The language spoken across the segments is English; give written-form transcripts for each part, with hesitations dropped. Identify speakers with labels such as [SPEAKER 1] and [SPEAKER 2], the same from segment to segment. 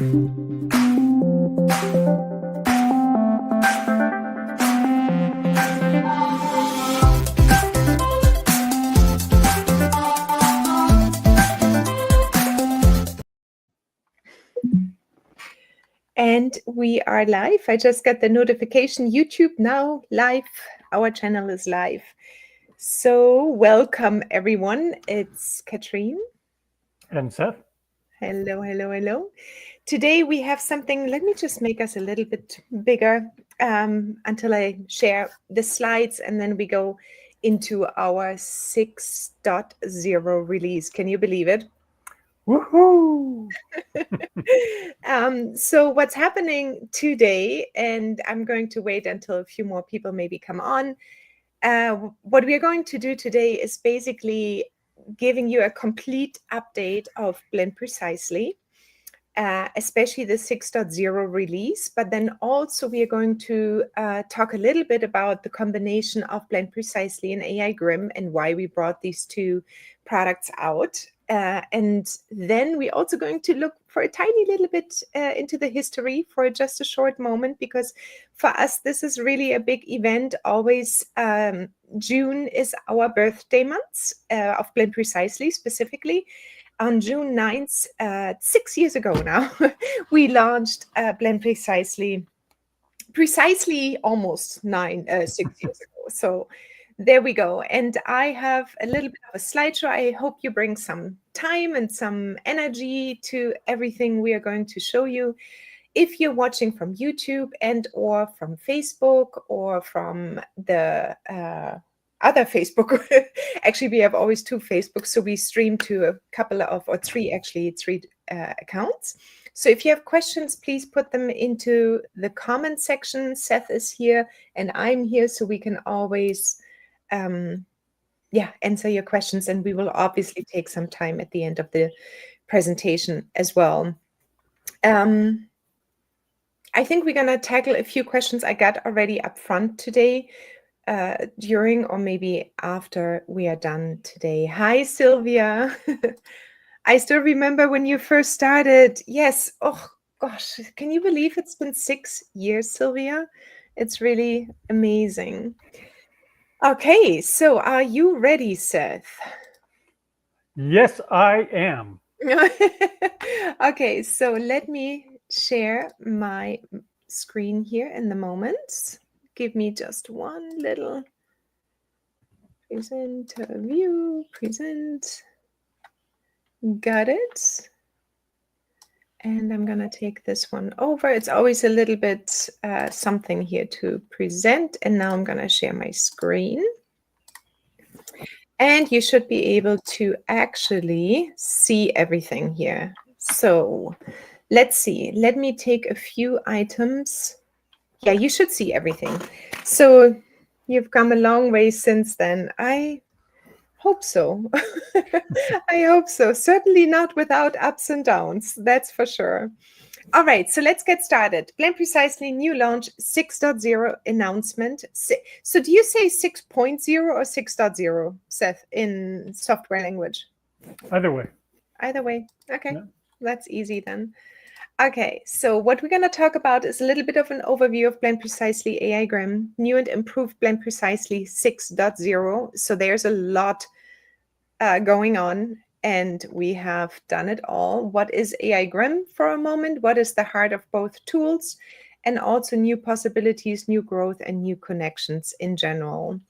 [SPEAKER 1] And we are live. I just got the notification, YouTube now live. Our channel is live. So welcome everyone. It's Katrine.
[SPEAKER 2] And Seth.
[SPEAKER 1] Hello, hello, hello. Today we have something, let me just make us a little bit bigger until I share the slides, and then we go into our 6.0 release. Can you believe it?
[SPEAKER 2] Woohoo!
[SPEAKER 1] So what's happening today, and I'm going to wait until a few more people maybe come on. What we are going to do today is basically giving you a complete update of Blend Precisely, especially the 6.0 release, but then also we are going to talk a little bit about the combination of Blend Precisely and AI Grimm and why we brought these two products out. And then we're also going to look for a tiny little bit into the history for just a short moment, because for us, this is really a big event. Always June is our birthday month of Blend Precisely specifically. On June 9th, 6 years ago now, we launched Blend Precisely almost 6 years ago. So there we go. And I have a little bit of a slideshow. I hope you bring some time and some energy to everything we are going to show you. If you're watching from YouTube and or from Facebook or from the other Facebook, actually we have always two Facebooks, so we stream to a couple of, or three accounts. So if you have questions, please put them into the comment section. Seth is here and I'm here, so we can always answer your questions, and we will obviously take some time at the end of the presentation as well. I think we're gonna tackle a few questions I got already up front today, during or maybe after we are done today. Hi, Sylvia. I still remember when you first started. Yes. Oh, gosh. Can you believe it's been 6 years, Sylvia? It's really amazing. Okay. So are you ready, Seth?
[SPEAKER 2] Yes, I am.
[SPEAKER 1] Okay. So let me share my screen here in the moment. Give me just one little present view, present. Got it. And I'm going to take this one over. It's always a little bit something here to present. And now I'm going to share my screen. And you should be able to actually see everything here. So let's see. Let me take a few items. Yeah, you should see everything. So you've come a long way since then. I hope so. I hope so. Certainly not without ups and downs. That's for sure. All right, so let's get started. Blend Precisely new launch 6.0 announcement. So do you say 6.0 or 6.0, Seth, in software language?
[SPEAKER 2] Either way.
[SPEAKER 1] Either way. Okay,
[SPEAKER 2] Yeah.
[SPEAKER 1] That's easy then. Okay, so what we're going to talk about is a little bit of an overview of Blend Precisely AI Grimm, new and improved Blend Precisely 6.0. So there's a lot going on, and we have done it all. What is AI Grimm for a moment? What is the heart of both tools? And also new possibilities, new growth, and new connections in general.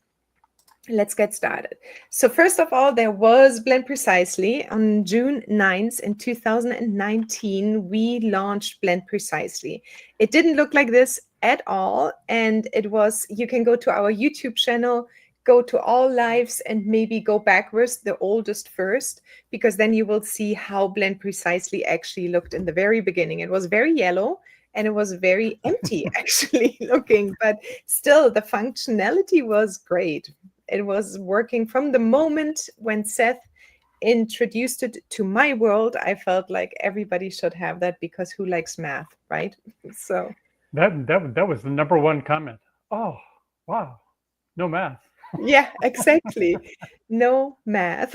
[SPEAKER 1] Let's get started. So first of all, there was Blend Precisely on June 9th in 2019. We launched Blend Precisely. It didn't look like this at all. And it was, you can go to our YouTube channel, go to all lives, and maybe go backwards, the oldest first, because then you will see how Blend Precisely actually looked in the very beginning. It was very yellow and it was very empty actually looking, but still the functionality was great. It was working from the moment when Seth introduced it to my world. I felt like everybody should have that, because who likes math, right? So
[SPEAKER 2] that was the number one comment. Oh, wow. No math.
[SPEAKER 1] Yeah, exactly. No math.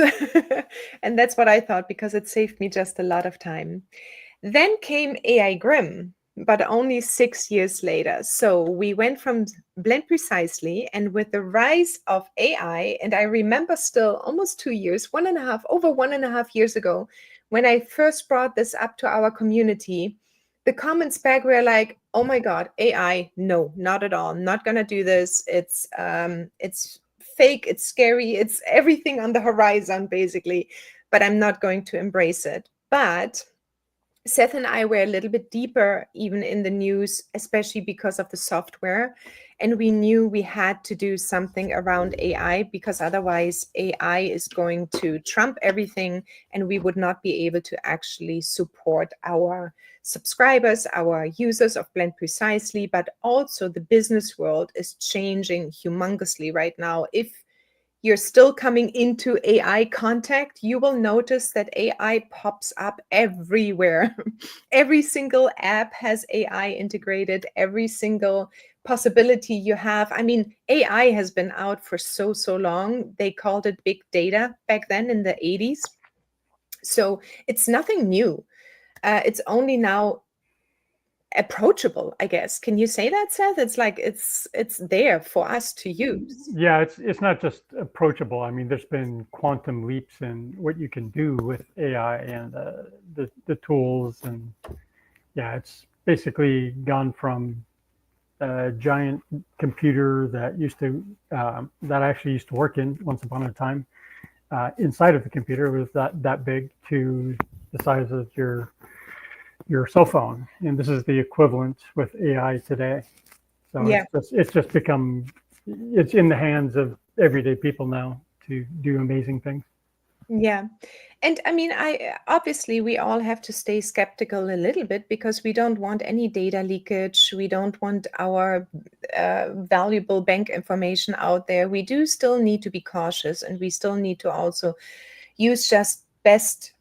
[SPEAKER 1] And that's what I thought, because it saved me just a lot of time. Then came AI Grimm, but only 6 years later. So we went from Blend Precisely, and with the rise of AI, and I remember still almost 2 years, 1.5, over 1.5 years ago, when I first brought this up to our community, the comments back were like, "Oh my God, AI, no, not at all. Not gonna do this. It's fake. It's scary. It's everything on the horizon, basically. But I'm not going to embrace it." But Seth and I were a little bit deeper even in the news, especially because of the software. And we knew we had to do something around AI because otherwise AI is going to trump everything and we would not be able to actually support our subscribers, our users of Blend Precisely, but also the business world is changing humongously right now. If you're still coming into AI contact, you will notice that AI pops up everywhere. Every single app has AI integrated, every single possibility you have. I mean, AI has been out for so, so long. They called it big data back then in the 80s. So it's nothing new. It's only now approachable, I guess. Can you say that, Seth? It's like it's there for us to use.
[SPEAKER 2] Yeah, it's not just approachable. I mean, there's been quantum leaps in what you can do with AI and the tools, and yeah, it's basically gone from a giant computer that that I actually used to work in once upon a time. Inside of the computer was that big to the size of your cell phone, and this is the equivalent with AI today. So
[SPEAKER 1] Yeah.
[SPEAKER 2] it's just become, it's in the hands of everyday people now to do amazing things.
[SPEAKER 1] Yeah. And I mean, I obviously we all have to stay skeptical a little bit because we don't want any data leakage. We don't want our valuable bank information out there. We do still need to be cautious, and we still need to also use just best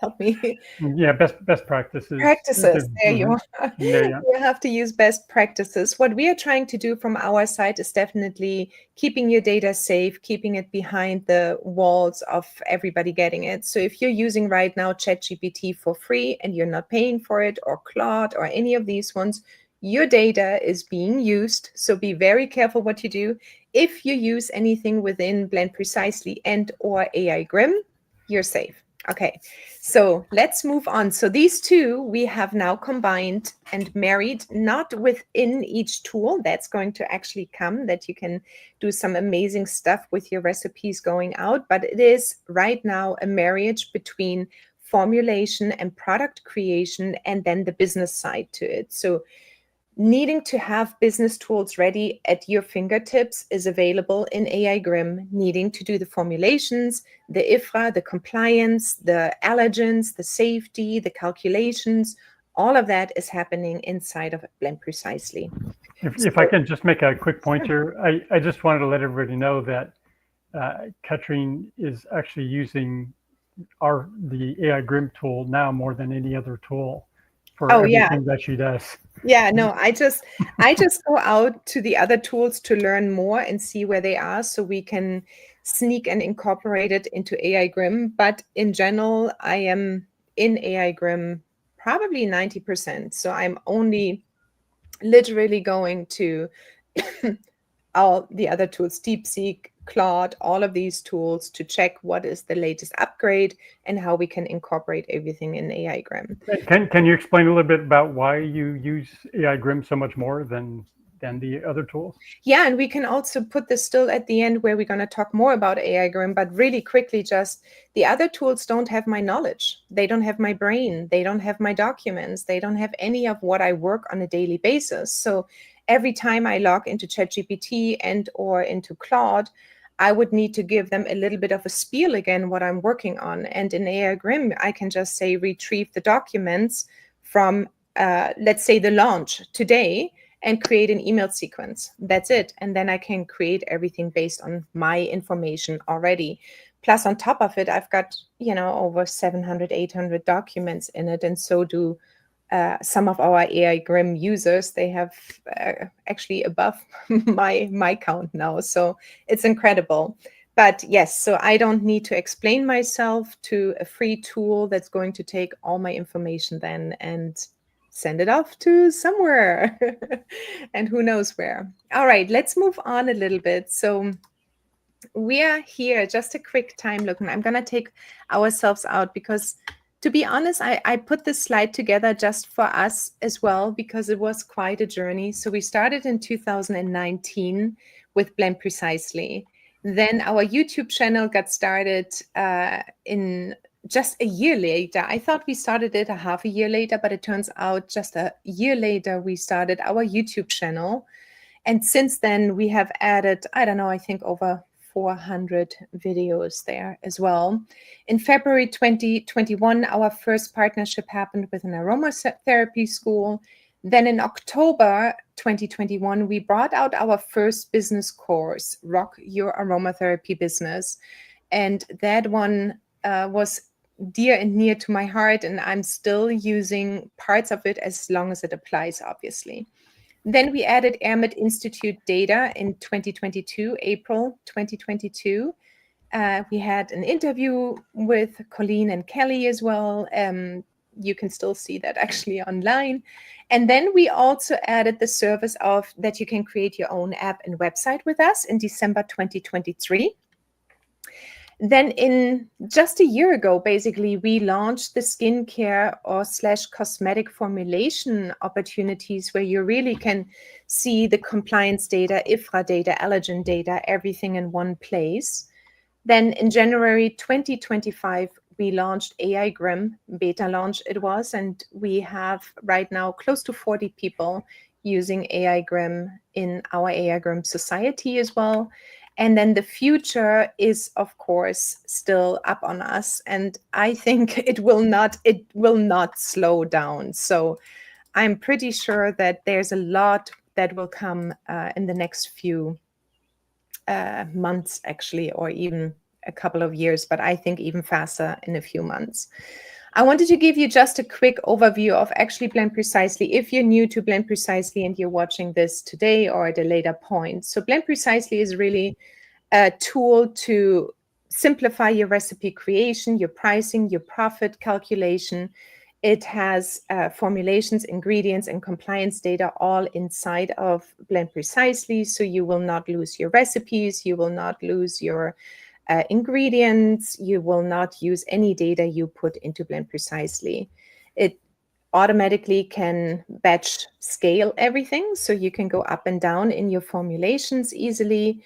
[SPEAKER 1] help me.
[SPEAKER 2] Yeah, best practices.
[SPEAKER 1] Practices. There you are.
[SPEAKER 2] There, yeah.
[SPEAKER 1] You have to use best practices. What we are trying to do from our side is definitely keeping your data safe, keeping it behind the walls of everybody getting it. So if you're using right now ChatGPT for free and you're not paying for it, or Claude or any of these ones, your data is being used. So be very careful what you do. If you use anything within Blend Precisely and or AI Grimm, you're safe. Okay, so let's move on. So these two we have now combined and married, not within each tool. That's going to actually come, that you can do some amazing stuff with your recipes going out. But it is right now a marriage between formulation and product creation, and then the business side to it. So needing to have business tools ready at your fingertips is available in AI Grimm. Needing to do the formulations, the IFRA, the compliance, the allergens, the safety, the calculations, all of that is happening inside of Blend Precisely.
[SPEAKER 2] If I can just make a quick point here, I just wanted to let everybody know that Katrine is actually using the AI Grimm tool now more than any other tool for everything that she does.
[SPEAKER 1] Yeah, no, I just go out to the other tools to learn more and see where they are so we can sneak and incorporate it into AI Grimm. But in general, I am in AI Grimm probably 90%. So I'm only literally going to all the other tools, DeepSeek, Claude, all of these tools to check what is the latest upgrade and how we can incorporate everything in AI Grimm.
[SPEAKER 2] Can you explain a little bit about why you use AI Grimm so much more than the other tools?
[SPEAKER 1] Yeah, and we can also put this still at the end where we're going to talk more about AI Grimm, but really quickly, just the other tools don't have my knowledge. They don't have my brain. They don't have my documents. They don't have any of what I work on a daily basis. So every time I log into ChatGPT and or into Claude, I would need to give them a little bit of a spiel again, what I'm working on. And in AI Grimm, I can just say, retrieve the documents from, let's say, the launch today, and create an email sequence. That's it. And then I can create everything based on my information already. Plus, on top of it, I've got, over 700, 800 documents in it. And so do some of our AI Grimm users. They have actually above my count now. So it's incredible. But yes, so I don't need to explain myself to a free tool that's going to take all my information then and send it off to somewhere and who knows where. All right, let's move on a little bit. So we are here, just a quick time look, and I'm going to take ourselves out because, to be honest, I put this slide together just for us as well because it was quite a journey. So we started in 2019 with Blend Precisely. Then our YouTube channel got started in just a year later. I thought we started it a half a year later, but it turns out just a year later we started our YouTube channel. And since then, we have added, I don't know, I think over 400 videos there as well. In February 2021, our first partnership happened with an aromatherapy school. Then in October 2021, we brought out our first business course, Rock Your Aromatherapy Business. And that one was dear and near to my heart, and I'm still using parts of it as long as it applies, obviously. Then we added Airmed Institute data in 2022, April 2022. We had an interview with Colleen and Kelly as well. You can still see that actually online. And then we also added the service of that you can create your own app and website with us in December 2023. Then in just a year ago, basically, we launched the skincare or / cosmetic formulation opportunities where you really can see the compliance data, IFRA data, allergen data, everything in one place. Then in January 2025, we launched AI Grimm, beta launch it was, and we have right now close to 40 people using AI Grimm in our AI Grimm society as well. And then the future is, of course, still up on us. And I think it will not slow down. So I'm pretty sure that there's a lot that will come in the next few months, actually, or even a couple of years, but I think even faster in a few months. I wanted to give you just a quick overview of actually Blend Precisely if you're new to Blend Precisely and you're watching this today or at a later point. So Blend Precisely is really a tool to simplify your recipe creation, your pricing, your profit calculation. It has formulations, ingredients, and compliance data all inside of Blend Precisely, so you will not lose your recipes, you will not lose your ingredients, you will not use any data you put into Blend Precisely. It automatically can batch scale everything, so you can go up and down in your formulations easily.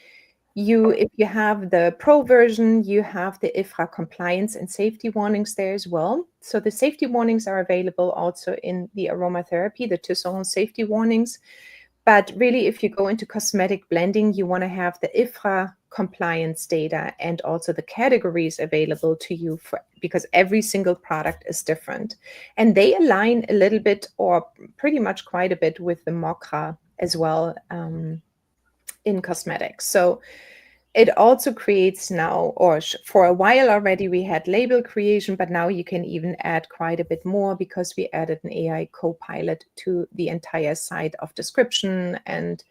[SPEAKER 1] If you have the Pro version, you have the IFRA compliance and safety warnings there as well. So the safety warnings are available also in the aromatherapy, the Tisserand safety warnings. But really, if you go into cosmetic blending, you want to have the IFRA compliance data and also the categories available to you because every single product is different. And they align a little bit or pretty much quite a bit with the MOCRA as well in cosmetics. So it also creates now, or for a while already, we had label creation, but now you can even add quite a bit more because we added an AI co-pilot to the entire site of description and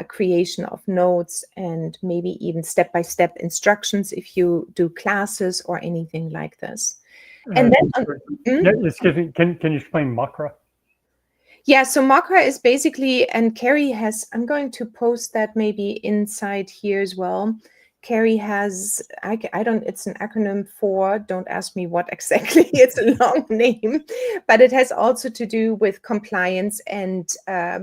[SPEAKER 1] creation of notes and maybe even step-by-step instructions if you do classes or anything like this. And then,
[SPEAKER 2] yeah, excuse me, can you explain MOCRA?
[SPEAKER 1] Yeah, so MOCRA is basically, and Carrie has, I'm going to post that maybe inside here as well. Carrie has, I don't, it's an acronym for, don't ask me what exactly, it's a long name, but it has also to do with compliance and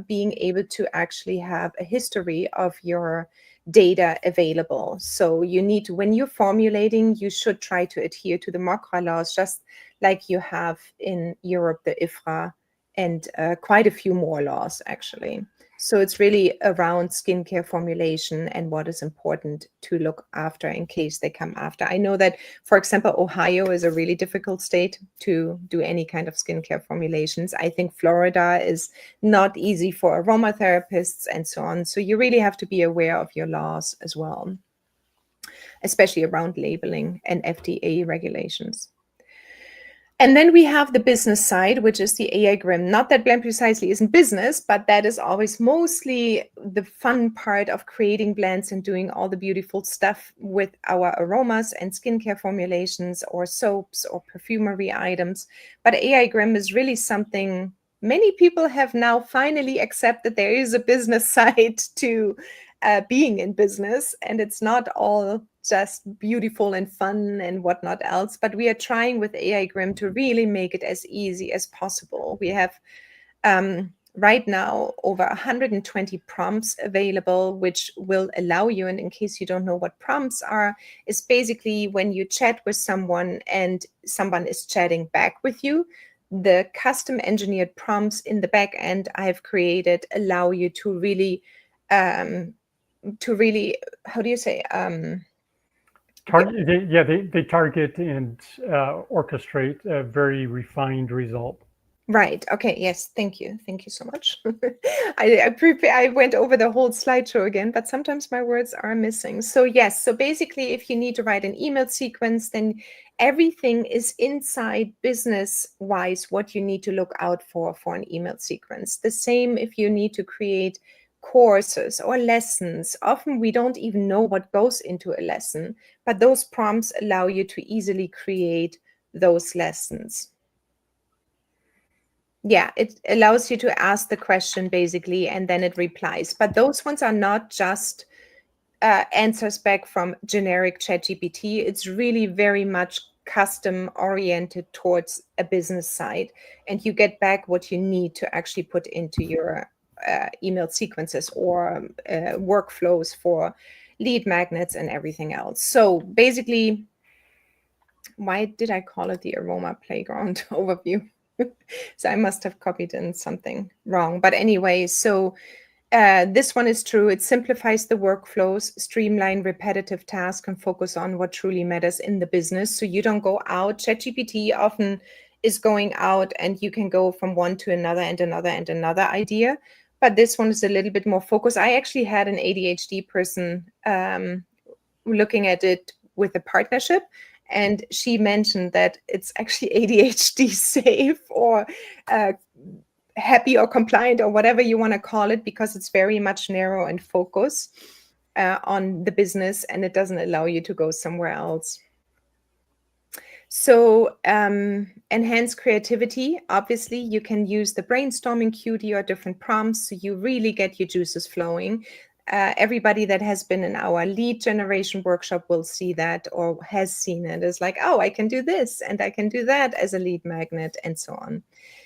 [SPEAKER 1] being able to actually have a history of your data available. So you need to, when you're formulating, you should try to adhere to the MOCRA laws, just like you have in Europe, the IFRA, and quite a few more laws, actually. So it's really around skincare formulation and what is important to look after in case they come after. I know that, for example, Ohio is a really difficult state to do any kind of skincare formulations. I think Florida is not easy for aromatherapists and so on. So you really have to be aware of your laws as well, especially around labeling and FDA regulations. And then we have the business side, which is the AI Grimm. Not that Blend Precisely isn't business, but that is always mostly the fun part of creating blends and doing all the beautiful stuff with our aromas and skincare formulations or soaps or perfumery items. But AI Grimm is really something many people have now finally accepted there is a business side to being in business, and it's not all just beautiful and fun and whatnot else, but we are trying with AI Grimm to really make it as easy as possible. We have right now over 120 prompts available, which will allow you, and in case you don't know what prompts are, is basically when you chat with someone and someone is chatting back with you, the custom engineered prompts in the back end I've created allow you to really how do you say
[SPEAKER 2] they target and orchestrate a very refined result.
[SPEAKER 1] Right. Okay. Yes. Thank you. Thank you so much. I went over the whole slideshow again, but sometimes my words are missing. So yes. So basically, if you need to write an email sequence, then everything is inside business-wise what you need to look out for an email sequence. The same if you need to create courses or lessons. Often we don't even know what goes into a lesson, but those prompts allow you to easily create those lessons. Yeah, it allows you to ask the question basically, and then it replies. But those ones are not just answers back from generic ChatGPT. It's really very much custom oriented towards a business side. And you get back what you need to actually put into your email sequences or workflows for lead magnets and everything else. So basically, why did I call it the Aroma Playground overview? So I must have copied in something wrong. But anyway, so this one is true. It simplifies the workflows, streamline repetitive tasks, and focus on what truly matters in the business. So you don't go out. ChatGPT often is going out, and you can go from one to another and another and another idea. But this one is a little bit more focused. I actually had an ADHD person looking at it with a partnership, and she mentioned that it's actually ADHD safe or happy or compliant or whatever you want to call it, because it's very much narrow and focus on the business, and it doesn't allow you to go somewhere else. So enhance creativity. Obviously, you can use the brainstorming QD or different prompts so you really get your juices flowing. Everybody that has been in our lead generation workshop will see that or has seen it. It's like, oh, I can do this and I can do that as a lead magnet and so on.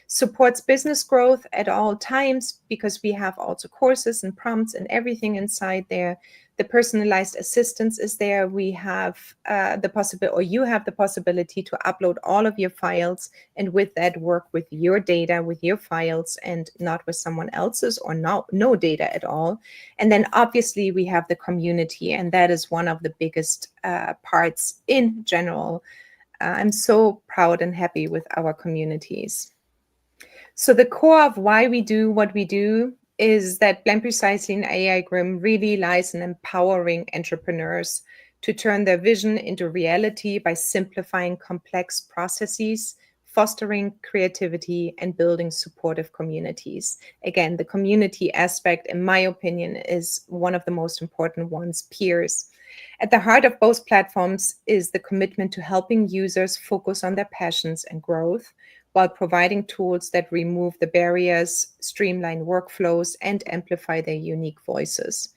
[SPEAKER 1] Supports business growth at all times because we have also courses and prompts and everything inside there. The personalized assistance is there. We have the possibility, or you have the possibility to upload all of your files, and with that work with your data, with your files, and not with someone else's or no data at all. And then obviously we have the community, and that is one of the biggest parts in general. I'm so proud and happy with our communities. So the core of why we do what we do is that Blend Precisely and AI Grimm really lies in empowering entrepreneurs to turn their vision into reality by simplifying complex processes, fostering creativity, and building supportive communities. Again, the community aspect, in my opinion, is one of the most important ones, peers. At the heart of both platforms is the commitment to helping users focus on their passions and growth, while providing tools that remove the barriers, streamline workflows, and amplify their unique voices.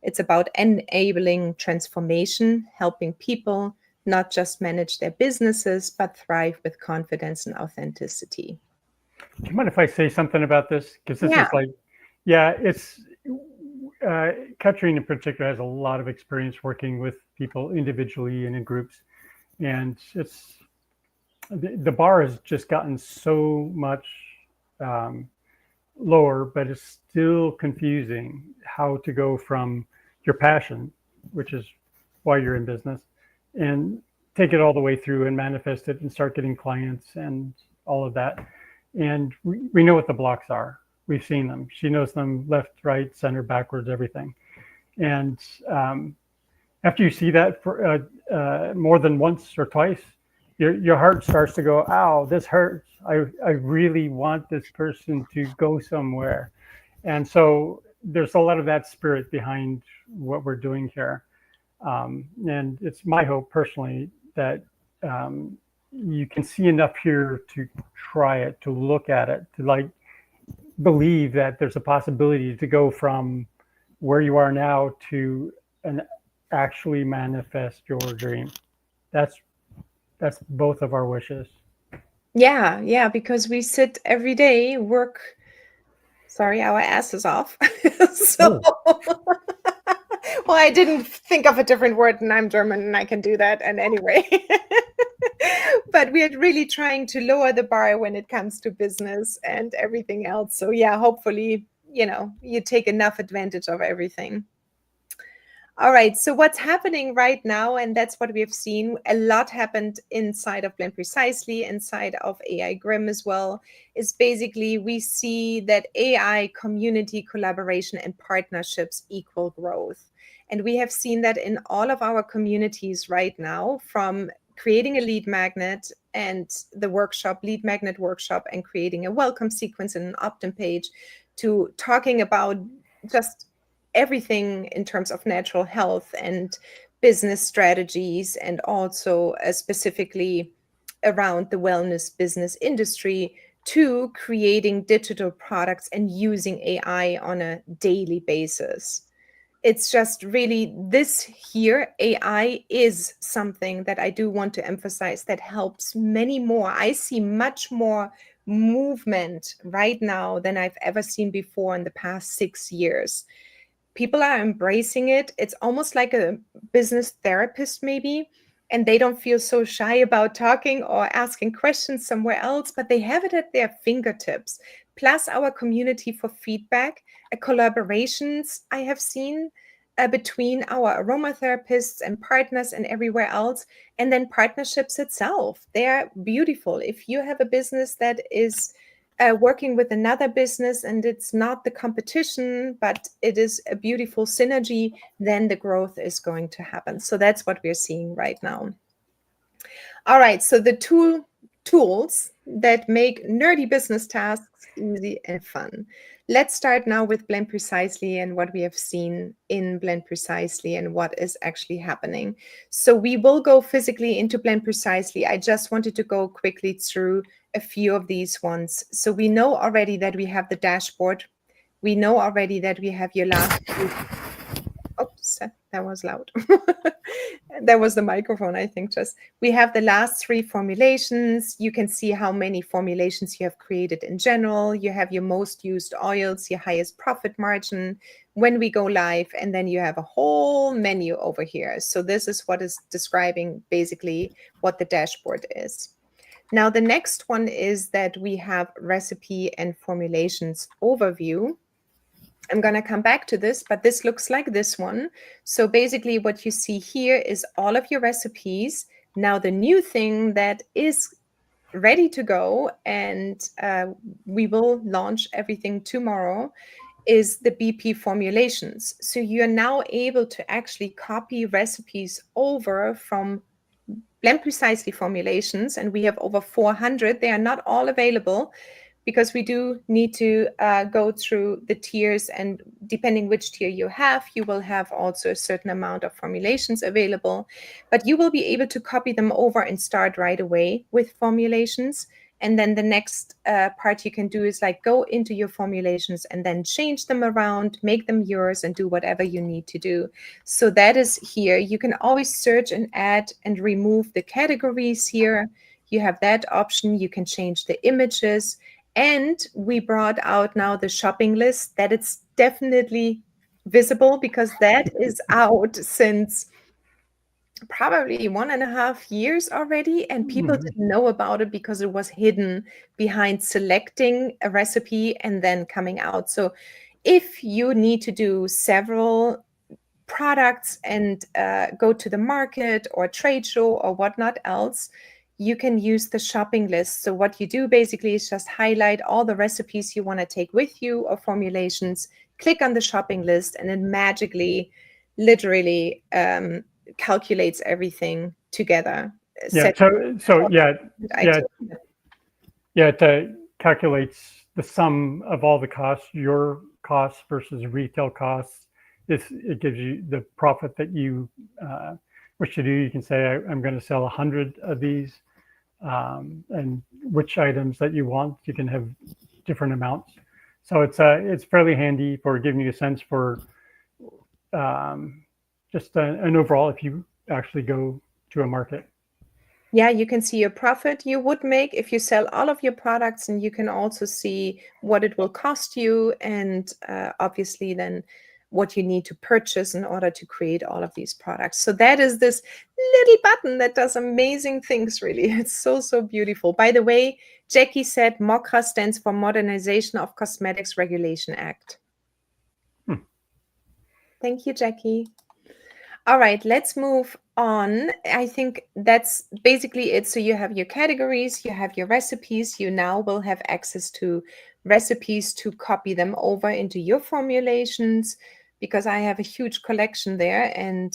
[SPEAKER 1] It's about enabling transformation, helping people not just manage their businesses, but thrive with confidence and authenticity.
[SPEAKER 2] Do you mind if I say something about this? Because this is like, it's Katrine in particular has a lot of experience working with people individually and in groups. And it's, the bar has just gotten so much lower, but it's still confusing how to go from your passion, which is why you're in business, and take it all the way through and manifest it and start getting clients and all of that. And we know what the blocks are. We've seen them. She knows them left, right, center, backwards, everything. And after you see that for more than once or twice, your heart starts to go, ow, this hurts. I really want this person to go somewhere. And so there's a lot of that spirit behind what we're doing here. And it's my hope personally that you can see enough here to try it, to look at it, to like believe that there's a possibility to go from where you are now to an actually manifest your dream. That's both of our wishes.
[SPEAKER 1] Yeah, because we sit every day, work, sorry, our asses off. So, well, I didn't think of a different word, and I'm German and I can do that. And anyway, but we are really trying to lower the bar when it comes to business and everything else. So yeah, hopefully, you take enough advantage of everything. All right, so what's happening right now, and that's what we have seen, a lot happened inside of Blend Precisely, inside of AI Grimm as well, is basically we see that AI community collaboration and partnerships equal growth. And we have seen that in all of our communities right now, from creating a lead magnet and the workshop, lead magnet workshop, and creating a welcome sequence and an opt-in page, to talking about just everything in terms of natural health and business strategies, and also specifically around the wellness business industry, to creating digital products and using AI on a daily basis. It's just really this here, AI is something that I do want to emphasize that helps many more. I see much more movement right now than I've ever seen before in the past 6 years. People are embracing it. It's almost like a business therapist, maybe, and they don't feel so shy about talking or asking questions somewhere else, but they have it at their fingertips. Plus, our community for feedback, collaborations I have seen between our aromatherapists and partners and everywhere else, and then partnerships itself. They're beautiful. If you have a business that is working with another business and it's not the competition, but it is a beautiful synergy, then the growth is going to happen. So that's what we're seeing right now. All right, so the tools that make nerdy business tasks easy and fun. Let's start now with Blend Precisely and what we have seen in Blend Precisely and what is actually happening. So we will go physically into Blend Precisely. I just wanted to go quickly through a few of these ones. So we know already that we have the dashboard. We know already that we have your last. Oops, that was loud. That was the microphone, I think. Just we have the last 3 formulations. You can see how many formulations you have created in general. You have your most used oils, your highest profit margin when we go live, and then you have a whole menu over here. So this is what is describing basically what the dashboard is. Now, the next one is that we have recipe and formulations overview. I'm going to come back to this, but this looks like this one. So basically what you see here is all of your recipes. Now, the new thing that is ready to go, and we will launch everything tomorrow, is the BP formulations. So you're now able to actually copy recipes over from Blend Precisely formulations, and we have over 400. They are not all available, because we do need to go through the tiers, and depending which tier you have, you will have also a certain amount of formulations available, but you will be able to copy them over and start right away with formulations. And then the next part you can do is like go into your formulations and then change them around, make them yours, and do whatever you need to do. So that is here. You can always search and add and remove the categories here. You have that option. You can change the images. And we brought out now the shopping list, that it's definitely visible, because that is out since probably 1.5 years already, and people didn't know about it because it was hidden behind selecting a recipe and then coming out. So if you need to do several products and go to the market or trade show or whatnot else, you can use the shopping list. So what you do basically is just highlight all the recipes you want to take with you or formulations, click on the shopping list, and it magically, literally calculates everything together. set.
[SPEAKER 2] It calculates the sum of all the costs, your costs versus retail costs. It gives you the profit that you wish to do. You can say, I'm going to sell 100 of these, and which items that you want. You can have different amounts. So it's fairly handy for giving you a sense for just an overall if you actually go to a market.
[SPEAKER 1] Yeah, you can see your profit you would make if you sell all of your products, and you can also see what it will cost you, and obviously then what you need to purchase in order to create all of these products. So that is this little button that does amazing things, really. It's so, so beautiful. By the way, Jackie said MOCRA stands for Modernization of Cosmetics Regulation Act. Thank you, Jackie. All right, let's move on. I think that's basically it. So you have your categories, you have your recipes. You now will have access to recipes to copy them over into your formulations, because I have a huge collection there, and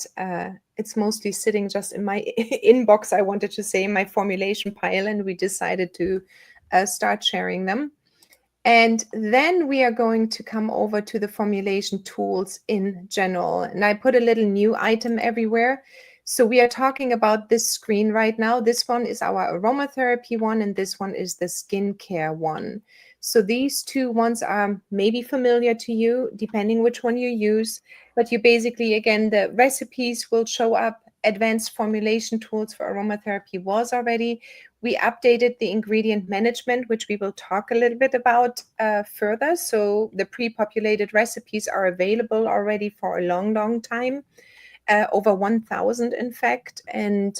[SPEAKER 1] it's mostly sitting just in my inbox, I wanted to say, my formulation pile, and we decided to start sharing them. And then we are going to come over to the formulation tools in general. And I put a little new item everywhere. So we are talking about this screen right now. This one is our aromatherapy one, and this one is the skincare one. So these two ones are maybe familiar to you, depending which one you use. But you basically, again, the recipes will show up. Advanced formulation tools for aromatherapy was already. We updated the ingredient management, which we will talk a little bit about further. So the pre-populated recipes are available already for a long, long time, over 1,000 in fact. And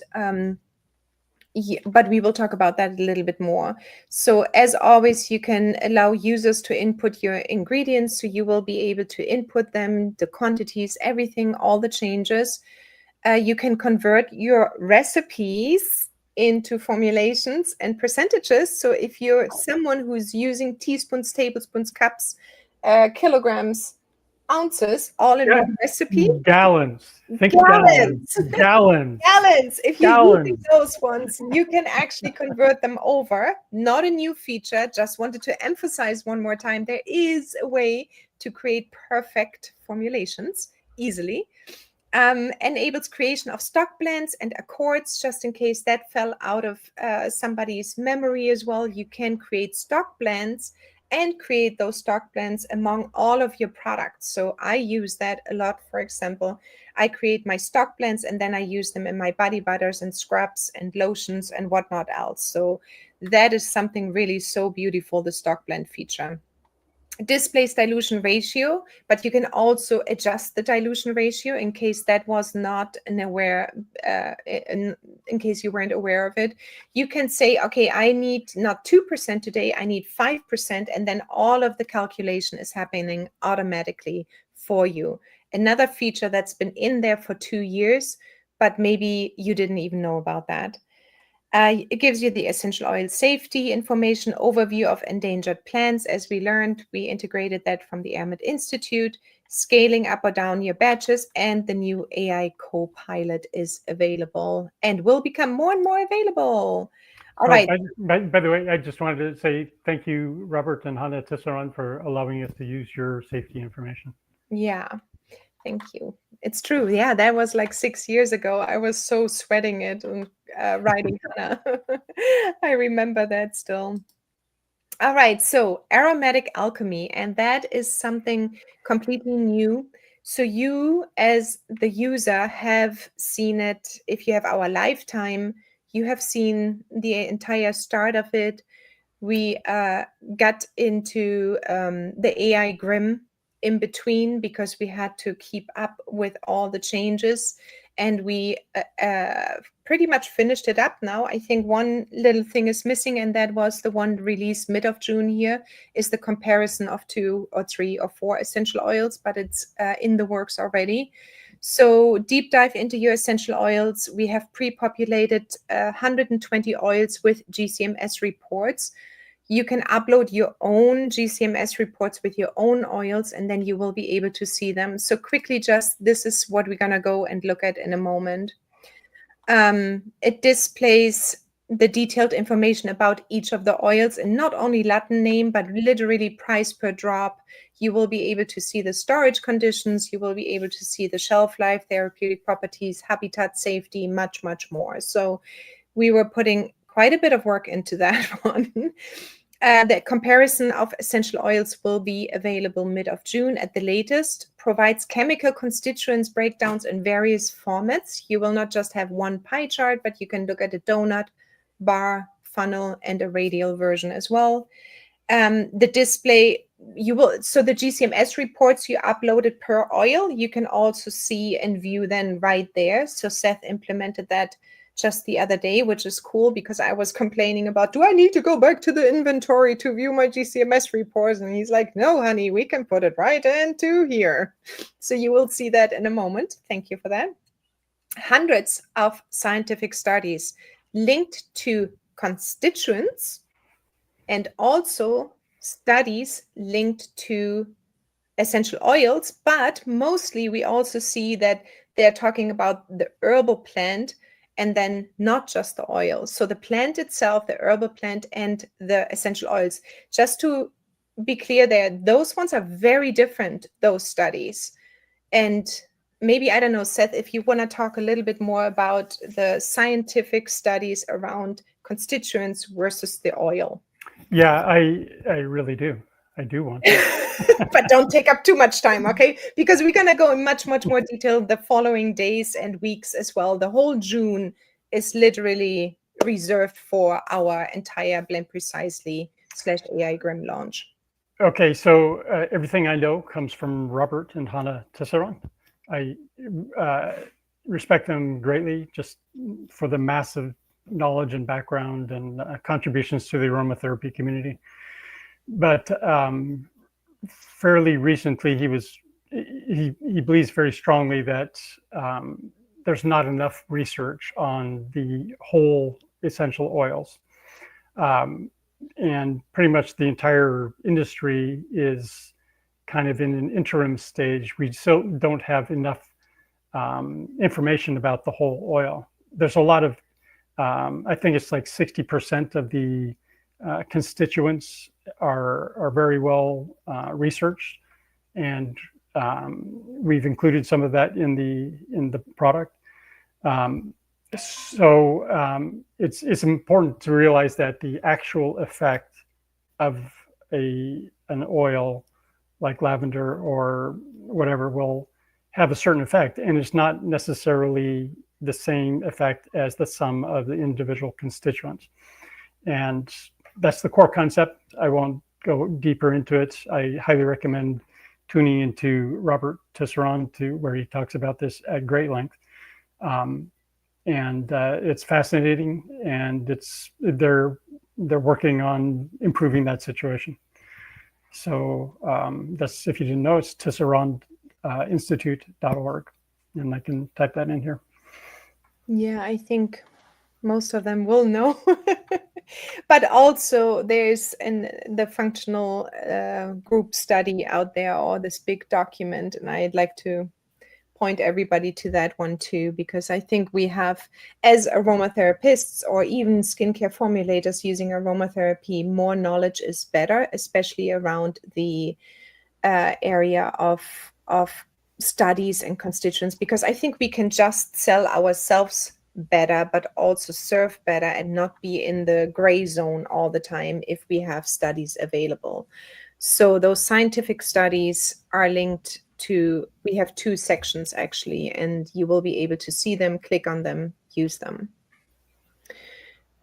[SPEAKER 1] but we will talk about that a little bit more. So as always, you can allow users to input your ingredients. So you will be able to input them, the quantities, everything, all the changes. You can convert your recipes into formulations and percentages. So if you're someone who's using teaspoons, tablespoons, cups, kilograms, ounces, all in one recipe.
[SPEAKER 2] Gallons.
[SPEAKER 1] Gallons.
[SPEAKER 2] Gallons.
[SPEAKER 1] Gallons. If you're using those ones, you can actually convert them over. Not a new feature. Just wanted to emphasize one more time, there is a way to create perfect formulations easily. Enables creation of stock blends and accords, just in case that fell out of somebody's memory as well. You can create stock blends and create those stock blends among all of your products. So I use that a lot. For example, I create my stock blends and then I use them in my body butters and scrubs and lotions and whatnot else. So that is something really so beautiful, the stock blend feature. Displays dilution ratio, but you can also adjust the dilution ratio in case that was not aware, in case you weren't aware of it. You can say, okay, I need not 2% today, I need 5%, and then all of the calculation is happening automatically for you. Another feature that's been in there for 2 years, but maybe you didn't even know about that. It gives you the essential oil safety information, overview of endangered plants. As we learned, we integrated that from the Aromatic Institute, scaling up or down your batches, and the new AI Copilot is available and will become more and more available. All right.
[SPEAKER 2] By the way, I just wanted to say thank you, Robert and Hannah Tisserand, for allowing us to use your safety information.
[SPEAKER 1] Yeah, thank you. It's true. Yeah, that was like 6 years ago. I was so sweating it and writing Hannah. I remember that still. All right, so Aromatic Alchemy, and that is something completely new. So you, as the user, have seen it. If you have our lifetime, you have seen the entire start of it. We got into the AI Grimm in between because we had to keep up with all the changes, and we pretty much finished it up now. I think one little thing is missing, and that was the one released mid of June here, is the comparison of 2 or 3 or 4 essential oils, but it's in the works already. So deep dive into your essential oils. We have pre-populated 120 oils with GCMS reports. You can upload your own GCMS reports with your own oils, and then you will be able to see them. So quickly, just this is what we're going to go and look at in a moment. It displays the detailed information about each of the oils, and not only Latin name, but literally price per drop. You will be able to see the storage conditions. You will be able to see the shelf life, therapeutic properties, habitat safety, much, much more. So we were putting quite a bit of work into that one. The comparison of essential oils will be available mid of June at the latest, provides chemical constituents breakdowns in various formats. You will not just have one pie chart, but you can look at a donut, bar, funnel, and a radial version as well. The display, so the GCMS reports you uploaded per oil, you can also see and view then right there. So Seth implemented that just the other day, which is cool because I was complaining about, do I need to go back to the inventory to view my GCMS reports? And he's like, no, honey, we can put it right into here. So you will see that in a moment. Thank you for that. Hundreds of scientific studies linked to constituents and also studies linked to essential oils, but mostly we also see that they're talking about the herbal plant and then not just the oil. So the plant itself, the herbal plant, and the essential oils. Just to be clear there, those ones are very different, those studies. And maybe, I don't know, Seth, if you want to talk a little bit more about the scientific studies around constituents versus the oil.
[SPEAKER 2] Yeah, I really do. I do want to.
[SPEAKER 1] But don't take up too much time, okay? Because we're going to go in much, much more detail the following days and weeks as well. The whole June is literally reserved for our entire Blend Precisely /AI Grimm launch.
[SPEAKER 2] Okay, so everything I know comes from Robert and Hannah Tisserand. I respect them greatly just for the massive knowledge and background and contributions to the aromatherapy community. But fairly recently, he believes very strongly that there's not enough research on the whole essential oils. And pretty much the entire industry is kind of in an interim stage. We still don't have enough information about the whole oil. There's a lot of, I think it's like 60% of the constituents are very well researched, and we've included some of that in the product. So it's important to realize that the actual effect of an oil like lavender or whatever will have a certain effect, and it's not necessarily the same effect as the sum of the individual constituents. And that's the core concept. I won't go deeper into it. I highly recommend tuning into Robert Tisserand where he talks about this at great length. And it's fascinating, and they're working on improving that situation. So that's, if you didn't know, it's tisserandinstitute.org, and I can type that in here.
[SPEAKER 1] Yeah, I think most of them will know. But also there's the functional group study out there, or this big document, and I'd like to point everybody to that one too, because I think we have, as aromatherapists or even skincare formulators using aromatherapy, more knowledge is better, especially around the area of studies and constituents, because I think we can just sell ourselves better, but also serve better and not be in the gray zone all the time if we have studies available. So those scientific studies are linked to, we have 2 sections actually, and you will be able to see them, click on them, use them.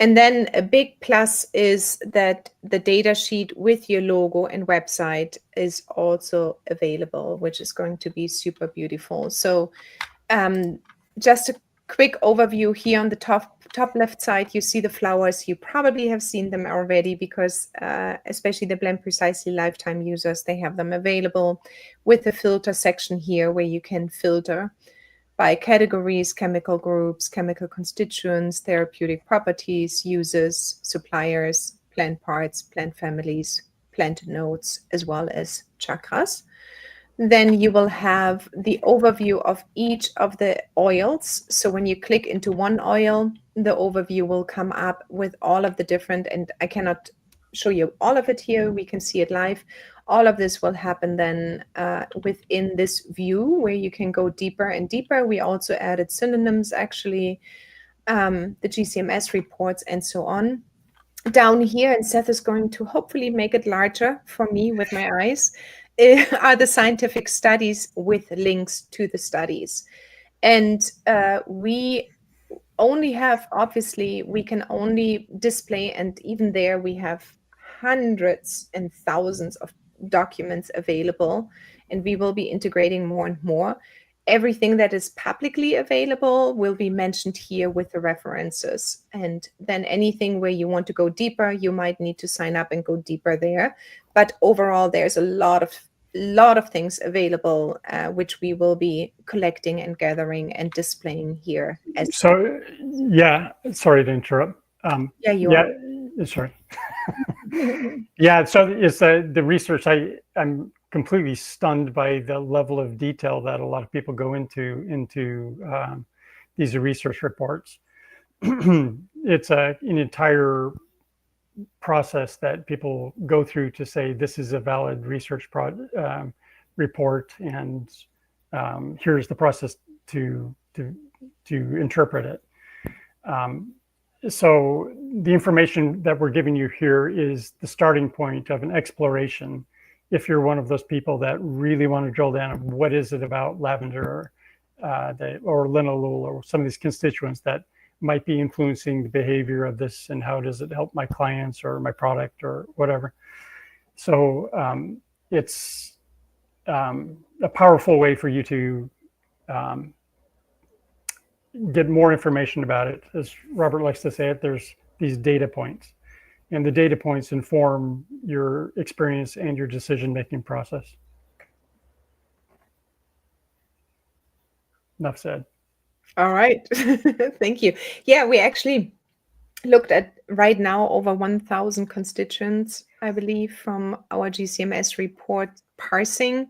[SPEAKER 1] And then a big plus is that the data sheet with your logo and website is also available, which is going to be super beautiful. So just a quick overview here on the top left side, you see the flowers. You probably have seen them already because especially the Blend Precisely lifetime users, they have them available with the filter section here where you can filter by categories, chemical groups, chemical constituents, therapeutic properties, uses, suppliers, plant parts, plant families, plant nodes, as well as chakras. Then you will have the overview of each of the oils. So when you click into one oil, the overview will come up with all of the different, and I cannot show you all of it here. We can see it live. All of this will happen then within this view where you can go deeper and deeper. We also added synonyms, actually, the GCMS reports and so on. Down here, and Seth is going to hopefully make it larger for me with my eyes, are the scientific studies with links to the studies. And we only have, obviously, we can only display, and even there we have hundreds and thousands of documents available, and we will be integrating more and more. Everything that is publicly available will be mentioned here with the references. And then anything where you want to go deeper, you might need to sign up and go deeper there. But overall, there's a lot of things available, which we will be collecting and gathering and displaying here. As
[SPEAKER 2] So, yeah, sorry to interrupt.
[SPEAKER 1] yeah, you
[SPEAKER 2] yeah,
[SPEAKER 1] are.
[SPEAKER 2] sorry. Yeah, so it's the research. I'm completely stunned by the level of detail that a lot of people go into these research reports. It's an entire process that people go through to say this is a valid research report, and here's the process to interpret it. So the information that we're giving you here is the starting point of an exploration. If you're one of those people that really want to drill down on what is it about lavender or linalool or some of these constituents that might be influencing the behavior of this, and how does it help my clients or my product or whatever. So it's a powerful way for you to get more information about it. As Robert likes to say it, there's these data points, and the data points inform your experience and your decision-making process. Enough said.
[SPEAKER 1] All right. Thank you. Yeah, we actually looked at right now over 1,000 constituents, I believe, from our GCMS report parsing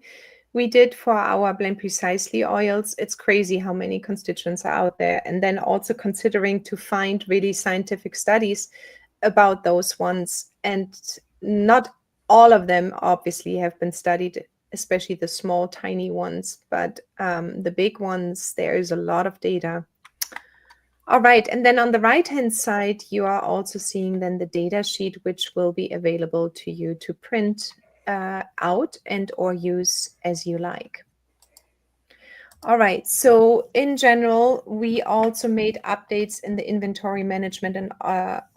[SPEAKER 1] we did for our Blend Precisely oils. It's crazy how many constituents are out there. And then also considering to find really scientific studies about those ones. And not all of them obviously have been studied, especially the small, tiny ones. But the big ones, there is a lot of data. All right, and then on the right-hand side, you are also seeing then the data sheet, which will be available to you to print out and or use as you like. All right, so in general, we also made updates in the inventory management and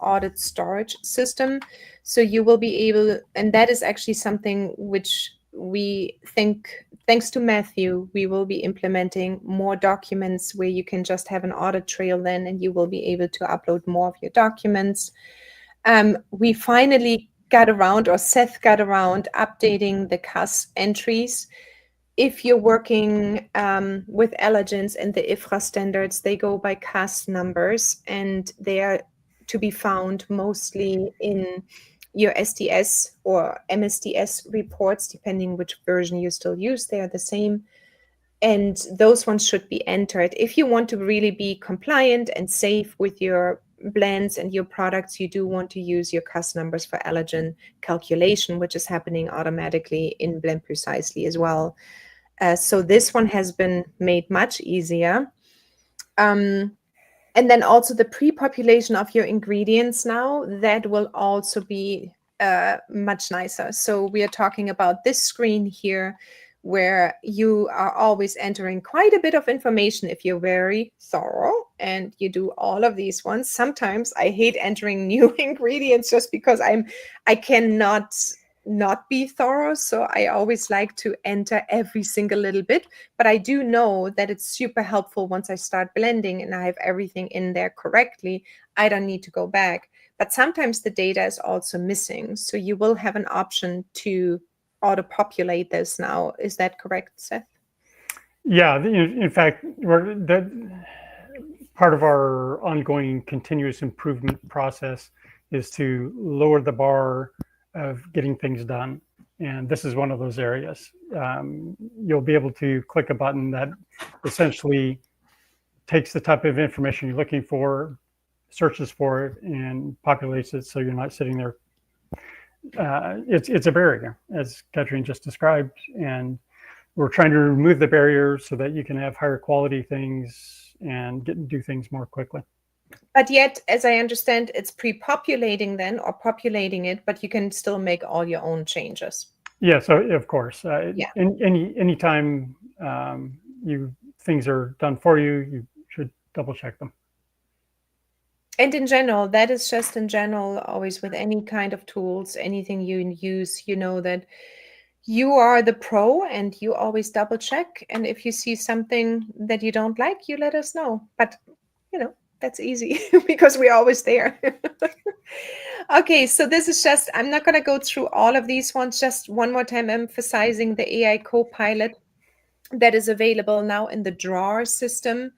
[SPEAKER 1] audit storage system. So you will be able, and that is actually something which we think, thanks to Matthew, we will be implementing more documents where you can just have an audit trail then, and you will be able to upload more of your documents. We finally got around, or Seth got around, updating the CAS entries. If you're working with allergens and the IFRA standards, they go by CAS numbers, and they are to be found mostly in your SDS or MSDS reports, depending which version you still use. They are the same. And those ones should be entered. If you want to really be compliant and safe with your blends and your products, you do want to use your CAS numbers for allergen calculation, which is happening automatically in Blend Precisely as well. So this one has been made much easier. And then also the pre-population of your ingredients now, that will also be much nicer. So we are talking about this screen here, where you are always entering quite a bit of information if you're very thorough and you do all of these ones. Sometimes I hate entering new ingredients just because I cannot not be thorough. So I always like to enter every single little bit, but I do know that it's super helpful once I start blending and I have everything in there correctly. I don't need to go back, but sometimes the data is also missing. So you will have an option to auto-populate this now. Is that correct, Seth?
[SPEAKER 2] Yeah, in fact, part of our ongoing continuous improvement process is to lower the bar of getting things done. And this is one of those areas. You'll be able to click a button that essentially takes the type of information you're looking for, searches for it, and populates it so you're not sitting there. It's a barrier, as Katrine just described, and we're trying to remove the barrier so that you can have higher quality things and do things more quickly.
[SPEAKER 1] But yet, as I understand, it's pre-populating then, or populating it, but you can still make all your own changes.
[SPEAKER 2] Yeah, so of course,
[SPEAKER 1] Yeah.
[SPEAKER 2] anytime things are done for you, you should double check them.
[SPEAKER 1] And in general, that is just in general, always with any kind of tools, anything you use, you know that you are the pro and you always double check. And if you see something that you don't like, you let us know. But, you know, that's easy because we're always there. Okay, so this is just, I'm not going to go through all of these ones, just one more time emphasizing the AI Copilot that is available now in the drawer system.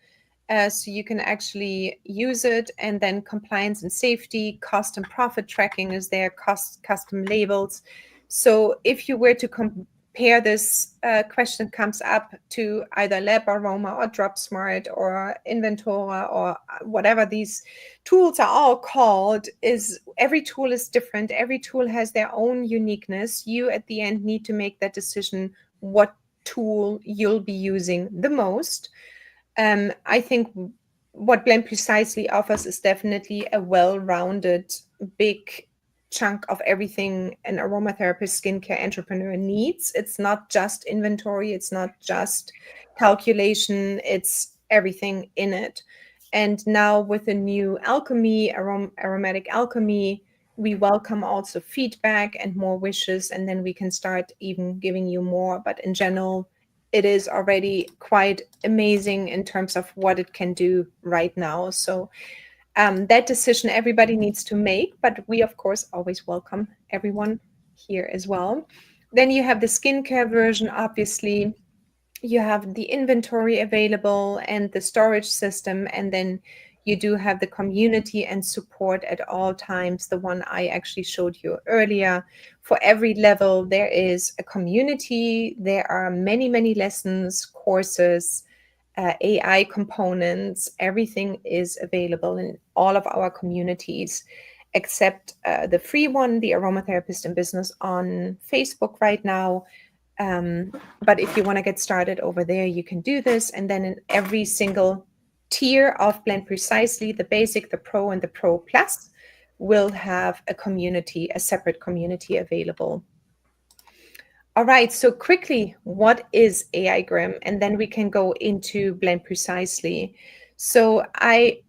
[SPEAKER 1] So you can actually use it, and then compliance and safety, cost and profit tracking is there, custom labels. So if you were to compare this question comes up to either Lab Aroma or DropSmart or Inventora or whatever these tools are all called, is every tool is different. Every tool has their own uniqueness. You at the end need to make that decision what tool you'll be using the most. I think what Blend Precisely offers is definitely a well-rounded, big chunk of everything an aromatherapist, skincare entrepreneur needs. It's not just inventory, it's not just calculation, it's everything in it. And now with the new Alchemy, Aromatic Alchemy, we welcome also feedback and more wishes, and then we can start even giving you more. But in general, it is already quite amazing in terms of what it can do right now. So that decision everybody needs to make, but we of course always welcome everyone here as well. Then you have the skincare version, obviously. You have the inventory available and the storage system, and then you do have the community and support at all times, the one I actually showed you earlier. For every level, there is a community. There are many, many lessons, courses, AI components. Everything is available in all of our communities, except the free one, the Aromatherapist in Business on Facebook right now. But if you want to get started over there, you can do this. And then in every single tier of Blend Precisely, the Basic, the Pro, and the Pro Plus will have a community, a separate community available. All right, so quickly, what is AI Grimm? And then we can go into Blend Precisely. So I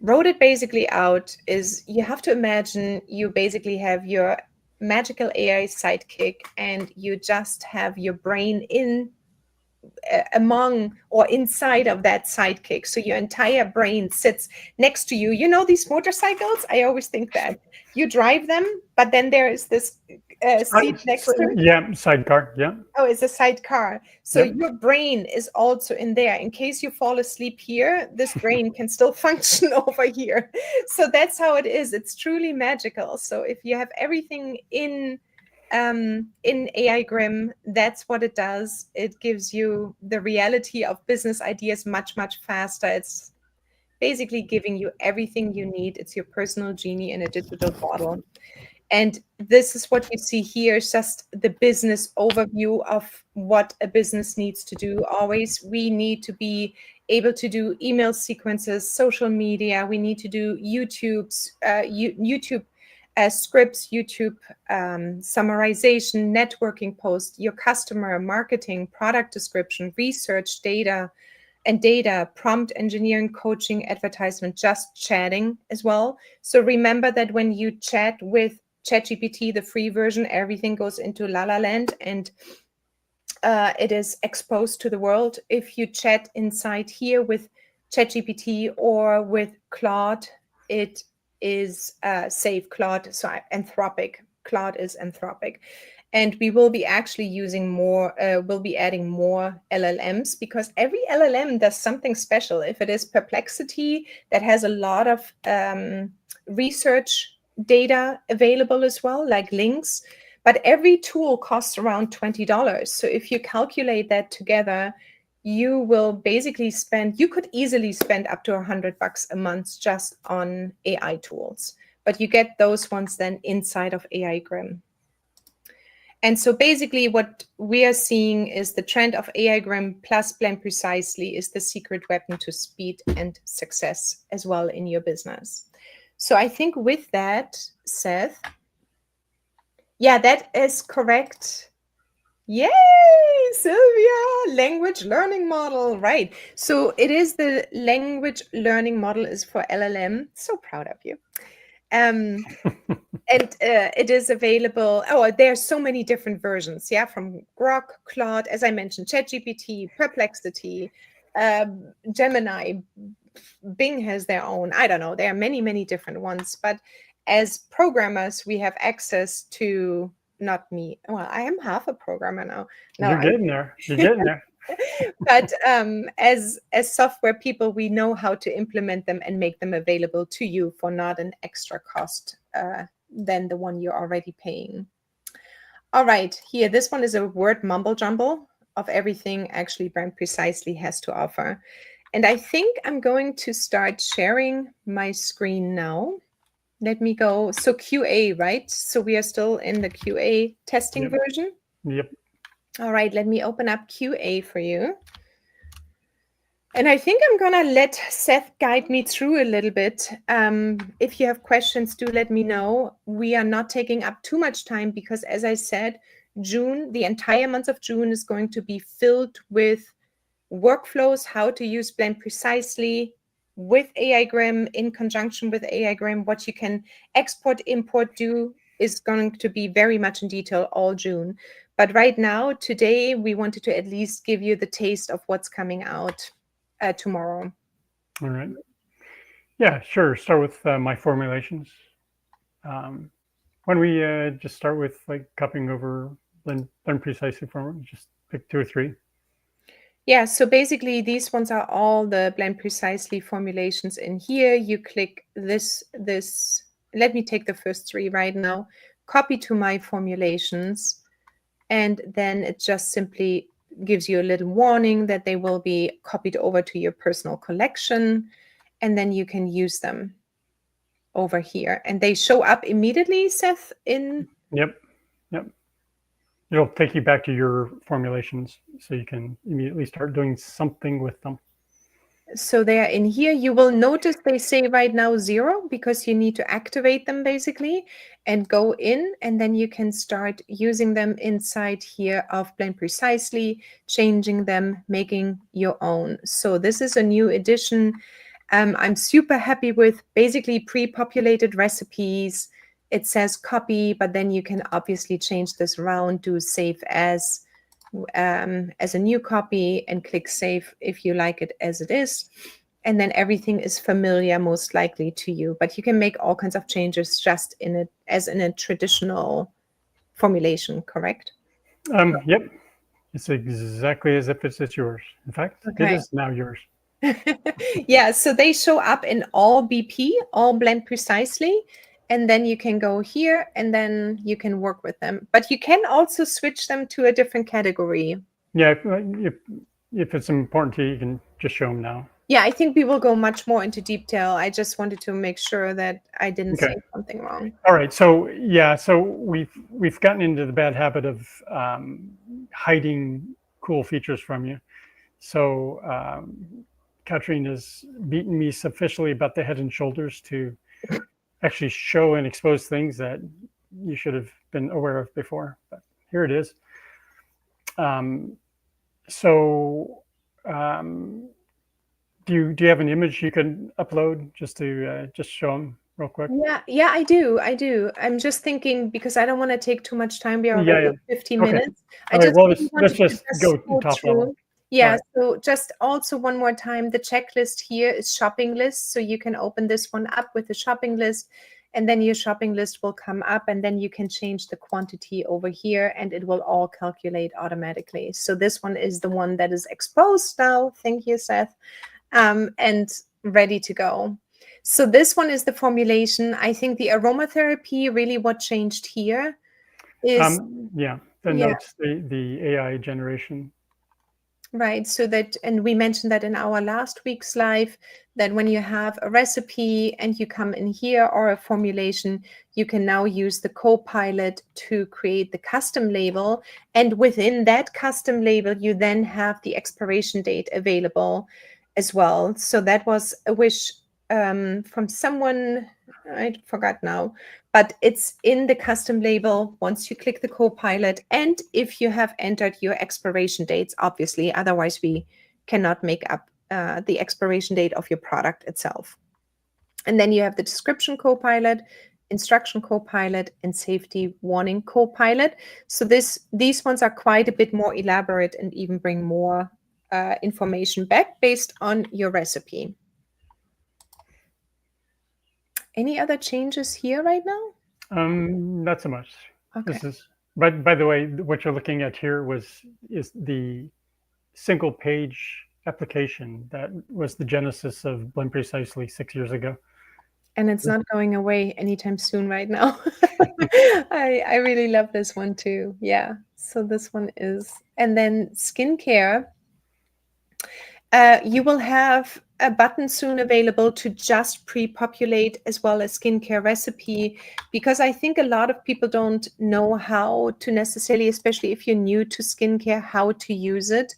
[SPEAKER 1] wrote it basically out is you have to imagine you basically have your magical AI sidekick, and you just have your brain in among or inside of that sidekick. So your entire brain sits next to you. You know these motorcycles? I always think that you drive them, but then there is this seat next to it.
[SPEAKER 2] Yeah, sidecar. Yeah.
[SPEAKER 1] Oh, it's a sidecar. So
[SPEAKER 2] Yep.
[SPEAKER 1] your brain is also in there. In case you fall asleep here, this brain can still function over here. So that's how it is. It's truly magical. So if you have everything in AI Grimm, that's what it does. It gives you the reality of business ideas much, much faster. It's basically giving you everything you need. It's your personal genie in a digital bottle. And this is what you see here, is just the business overview of what a business needs to do. Always, we need to be able to do email sequences, social media. We need to do YouTube scripts, YouTube summarization, networking posts, your customer marketing, product description, research, data, prompt engineering, coaching, advertisement, just chatting as well. So remember that when you chat with ChatGPT, the free version, everything goes into La La Land, and it is exposed to the world. If you chat inside here with ChatGPT or with Claude, it is safe. Claude, so Anthropic. Claude is Anthropic. And we will be actually using more, we'll be adding more LLMs, because every LLM does something special. If it is Perplexity, that has a lot of research data available as well, like links. But every tool costs around $20. So if you calculate that together, you will basically you could easily spend up to $100 a month just on AI tools, but you get those ones then inside of AI Grimm. And so basically what we are seeing is the trend of AI Grimm plus Blend Precisely is the secret weapon to speed and success as well in your business. So I think with that, Seth, yeah, that is correct. Yay, Sylvia, language learning model, right. So it is the language learning model is for LLM. So proud of you. And it is available. Oh, there are so many different versions, yeah, from Grok, Claude, as I mentioned, ChatGPT, Perplexity, Gemini, Bing has their own. I don't know. There are many, many different ones. But as programmers, we have access to, not me. Well, I am half a programmer now. No,
[SPEAKER 2] You're getting there. You're getting there.
[SPEAKER 1] But as software people, we know how to implement them and make them available to you for not an extra cost than the one you're already paying. All right, here, this one is a word mumble jumble of everything actually Blend Precisely has to offer. And I think I'm going to start sharing my screen now. Let me go. So QA, right? So we are still in the QA testing version.
[SPEAKER 2] Yep.
[SPEAKER 1] All right, let me open up QA for you. And I think I'm going to let Seth guide me through a little bit. If you have questions, do let me know. We are not taking up too much time because, as I said, June, the entire month of June is going to be filled with workflows, how to use Blend Precisely with AI Grimm, in conjunction with AI Grimm, what you can export, import, do is going to be very much in detail all June. But right now, today, we wanted to at least give you the taste of what's coming out tomorrow.
[SPEAKER 2] All right. Yeah, sure. Start with my formulations. Why don't we just start with like copying over Blend Precisely formula? Just pick 2 or 3.
[SPEAKER 1] Yeah, so basically these ones are all the Blend Precisely formulations in here. You click this. Let me take the first 3 right now. Copy to my formulations. And then it just simply gives you a little warning that they will be copied over to your personal collection. And then you can use them over here. And they show up immediately, Seth, in...
[SPEAKER 2] Yep. It'll take you back to your formulations so you can immediately start doing something with them.
[SPEAKER 1] So they are in here. You will notice they say right now 0 because you need to activate them basically and go in, and then you can start using them inside here of Blend Precisely, changing them, making your own. So this is a new edition. I'm super happy with basically pre-populated recipes. It says copy, but then you can obviously change this around, do save as a new copy and click save if you like it as it is. And then everything is familiar most likely to you, but you can make all kinds of changes just in it as in a traditional formulation, correct?
[SPEAKER 2] Yep. It's exactly as if it's yours. In fact, It is now yours.
[SPEAKER 1] Yeah, so they show up in all BP, all Blend Precisely, and then you can go here and then you can work with them. But you can also switch them to a different category.
[SPEAKER 2] Yeah, if it's important to you, you can just show them now.
[SPEAKER 1] Yeah, I think we will go much more into detail. I just wanted to make sure that I didn't say something wrong.
[SPEAKER 2] All right. So yeah, so we've gotten into the bad habit of hiding cool features from you. So Katrine has beaten me sufficiently about the head and shoulders to actually show and expose things that you should have been aware of before. But here it is. Do you have an image you can upload just to just show them real quick?
[SPEAKER 1] Yeah, I do. I'm just thinking because I don't want to take too much time. We are already at 15 minutes.
[SPEAKER 2] All right, well, let's just go top level.
[SPEAKER 1] Yeah, right. So just also one more time, the checklist here is shopping list. So you can open this one up with the shopping list, and then your shopping list will come up, and then you can change the quantity over here, and it will all calculate automatically. So this one is the one that is exposed now. Thank you, Seth. And ready to go. So this one is the formulation. I think the aromatherapy, really what changed here is
[SPEAKER 2] Yeah, the
[SPEAKER 1] yeah.
[SPEAKER 2] notes, the AI generation.
[SPEAKER 1] Right. So that, and we mentioned that in our last week's live, that when you have a recipe and you come in here or a formulation, you can now use the Copilot to create the custom label. And within that custom label, you then have the expiration date available as well. So that was a wish from someone, I forgot now, but it's in the custom label once you click the Copilot. And if you have entered your expiration dates, obviously, otherwise we cannot make up the expiration date of your product itself. And then you have the description Copilot, instruction Copilot, and safety warning Copilot. So these ones are quite a bit more elaborate and even bring more information back based on your recipe. Any other changes here right now?
[SPEAKER 2] Not so much.
[SPEAKER 1] Okay.
[SPEAKER 2] This is, but by the way, what you're looking at here is the single page application that was the genesis of Blend Precisely 6 years ago.
[SPEAKER 1] And it's not going away anytime soon right now. I really love this one too. Yeah. So this one is, and then skincare. You will have a button soon available to just pre-populate as well as skincare recipe, because I think a lot of people don't know how to necessarily, especially if you're new to skincare, how to use it.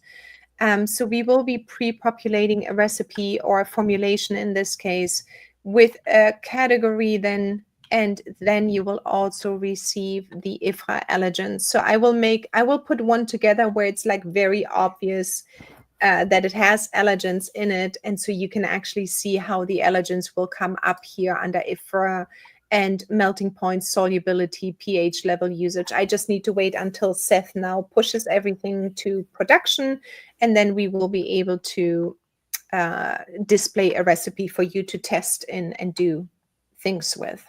[SPEAKER 1] So we will be pre-populating a recipe or a formulation in this case with a category then, and then you will also receive the IFRA allergens. So I will put one together where it's like very obvious that it has allergens in it. And so you can actually see how the allergens will come up here under IFRA and melting point, solubility, pH level, usage. I just need to wait until Seth now pushes everything to production, and then we will be able to display a recipe for you to test and do things with.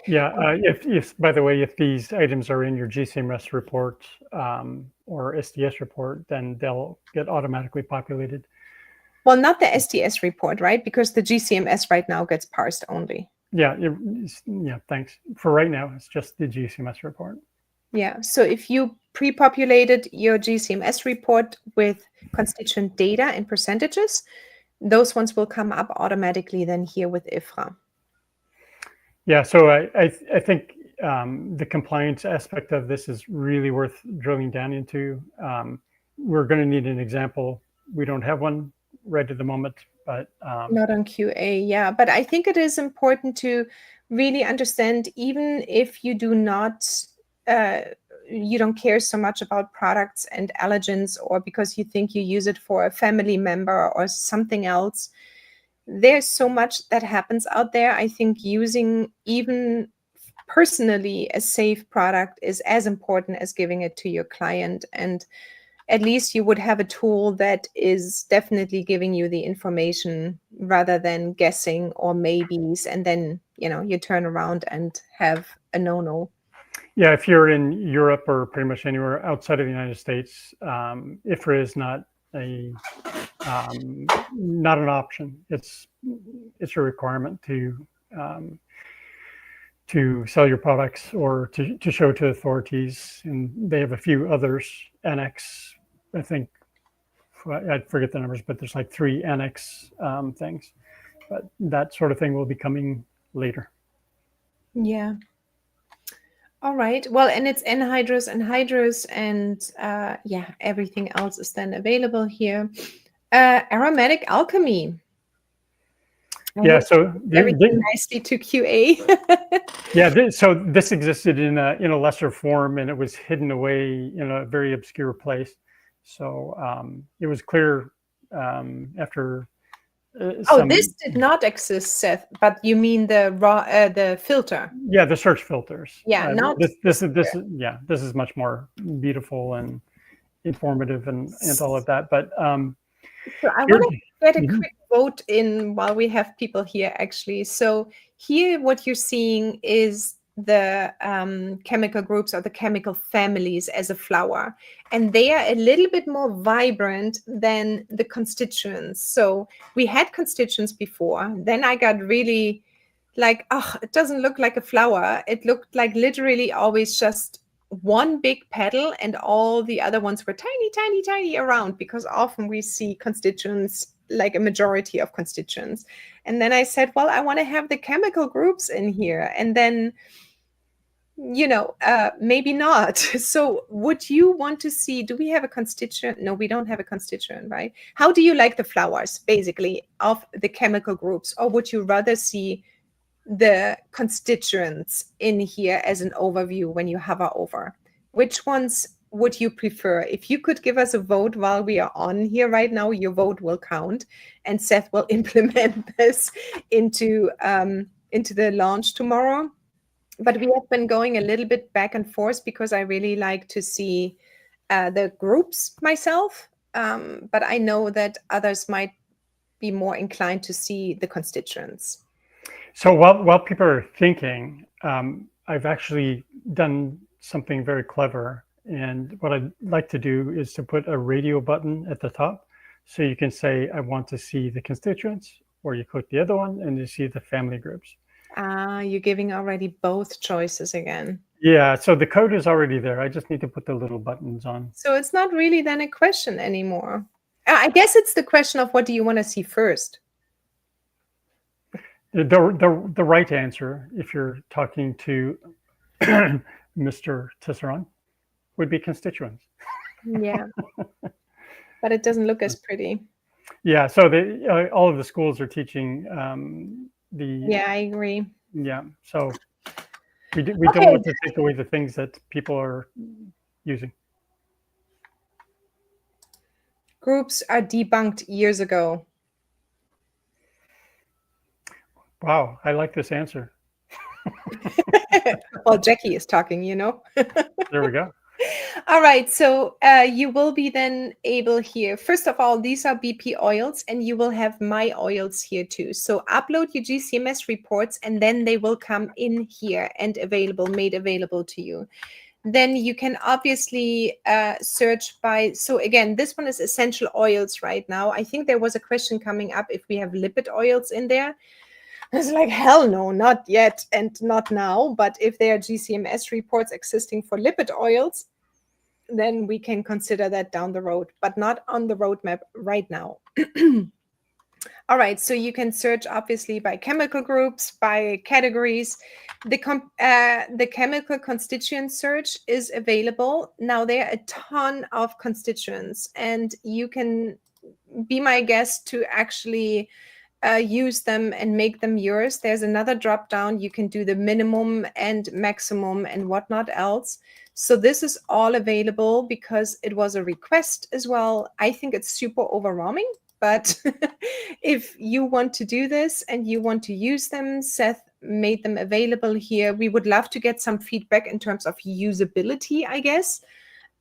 [SPEAKER 2] Yeah, if by the way, if these items are in your GCMS report or SDS report, then they'll get automatically populated.
[SPEAKER 1] Well, not the SDS report, right? Because the GCMS right now gets parsed only.
[SPEAKER 2] Yeah, yeah, thanks. For right now, it's just the GCMS report.
[SPEAKER 1] Yeah, so if you pre-populated your GCMS report with constituent data and percentages, those ones will come up automatically then here with IFRA.
[SPEAKER 2] Yeah, so I think the compliance aspect of this is really worth drilling down into. We're going to need an example. We don't have one right at the moment, but
[SPEAKER 1] not on QA, yeah. But I think it is important to really understand, even if you do not, you don't care so much about products and allergens, or because you think you use it for a family member or something else. There's so much that happens out there. I think using even personally a safe product is as important as giving it to your client. And at least you would have a tool that is definitely giving you the information rather than guessing or maybes, and then you turn around and have a no.
[SPEAKER 2] Yeah, if you're in Europe or pretty much anywhere outside of the United States, IFRA is not not an option. It's a requirement to sell your products or to show to authorities, and they have a few others annex. I think I forget the numbers, but there's like 3 annex things. But that sort of thing will be coming later.
[SPEAKER 1] Yeah. All right. Well, and it's anhydrous, and yeah, everything else is then available here. Aromatic Alchemy.
[SPEAKER 2] Yeah, so
[SPEAKER 1] everything nicely to QA.
[SPEAKER 2] Yeah, so this existed in a lesser form, and it was hidden away in a very obscure place. So it was clear after.
[SPEAKER 1] This did not exist, Seth. But you mean the raw, the filter?
[SPEAKER 2] Yeah, the search filters.
[SPEAKER 1] Yeah, not
[SPEAKER 2] this is much more beautiful and informative and all of that. But
[SPEAKER 1] so I want to get a quick vote in while we have people here, actually. So here, what you're seeing is the chemical groups or the chemical families as a flower, and they are a little bit more vibrant than the constituents. So we had constituents before, then I got really like, oh, it doesn't look like a flower. It looked like literally always just one big petal and all the other ones were tiny, tiny, tiny around, because often we see constituents, like a majority of constituents. And then I said, well, I want to have the chemical groups in here. And then, maybe not. So would you want to see, do we have a constituent? No, we don't have a constituent, right? How do you like the flowers, basically, of the chemical groups? Or would you rather see the constituents in here as an overview when you hover over? Which ones would you prefer? If you could give us a vote while we are on here right now, your vote will count, and Seth will implement this into the launch tomorrow. But we have been going a little bit back and forth because I really like to see the groups myself. But I know that others might be more inclined to see the constituents.
[SPEAKER 2] So while people are thinking, I've actually done something very clever. And what I'd like to do is to put a radio button at the top. So you can say, I want to see the constituents, or you click the other one and you see the family groups.
[SPEAKER 1] You're giving already both choices again.
[SPEAKER 2] Yeah, so the code is already there. I just need to put the little buttons on.
[SPEAKER 1] So it's not really then a question anymore. I guess it's the question of what do you want to see first?
[SPEAKER 2] The right answer, if you're talking to Mr. Tisserand, would be constituents.
[SPEAKER 1] Yeah, but it doesn't look as pretty.
[SPEAKER 2] Yeah, so all of the schools are teaching
[SPEAKER 1] Yeah, I agree.
[SPEAKER 2] Yeah, so we don't want to take away the things that people are using.
[SPEAKER 1] Groups are debunked years ago.
[SPEAKER 2] Wow, I like this answer.
[SPEAKER 1] Well, Jackie is talking,
[SPEAKER 2] There we go.
[SPEAKER 1] All right, so you will be then able here. First of all, these are BP oils, and you will have my oils here too. So upload your GCMS reports, and then they will come in here and made available to you. Then you can obviously search by, so again, this one is essential oils right now. I think there was a question coming up if we have lipid oils in there. It's like, hell no, not yet and not now. But if there are GCMS reports existing for lipid oils, then we can consider that down the road, but not on the roadmap right now. All right, so you can search obviously by chemical groups, by categories. The chemical constituent search is available. Now there are a ton of constituents, and you can be my guest to actually use them and make them yours. There's another drop down. You can do the minimum and maximum and whatnot else. So this is all available because it was a request as well. I think it's super overwhelming, but if you want to do this and you want to use them, Seth made them available here. We would love to get some feedback in terms of usability, I guess.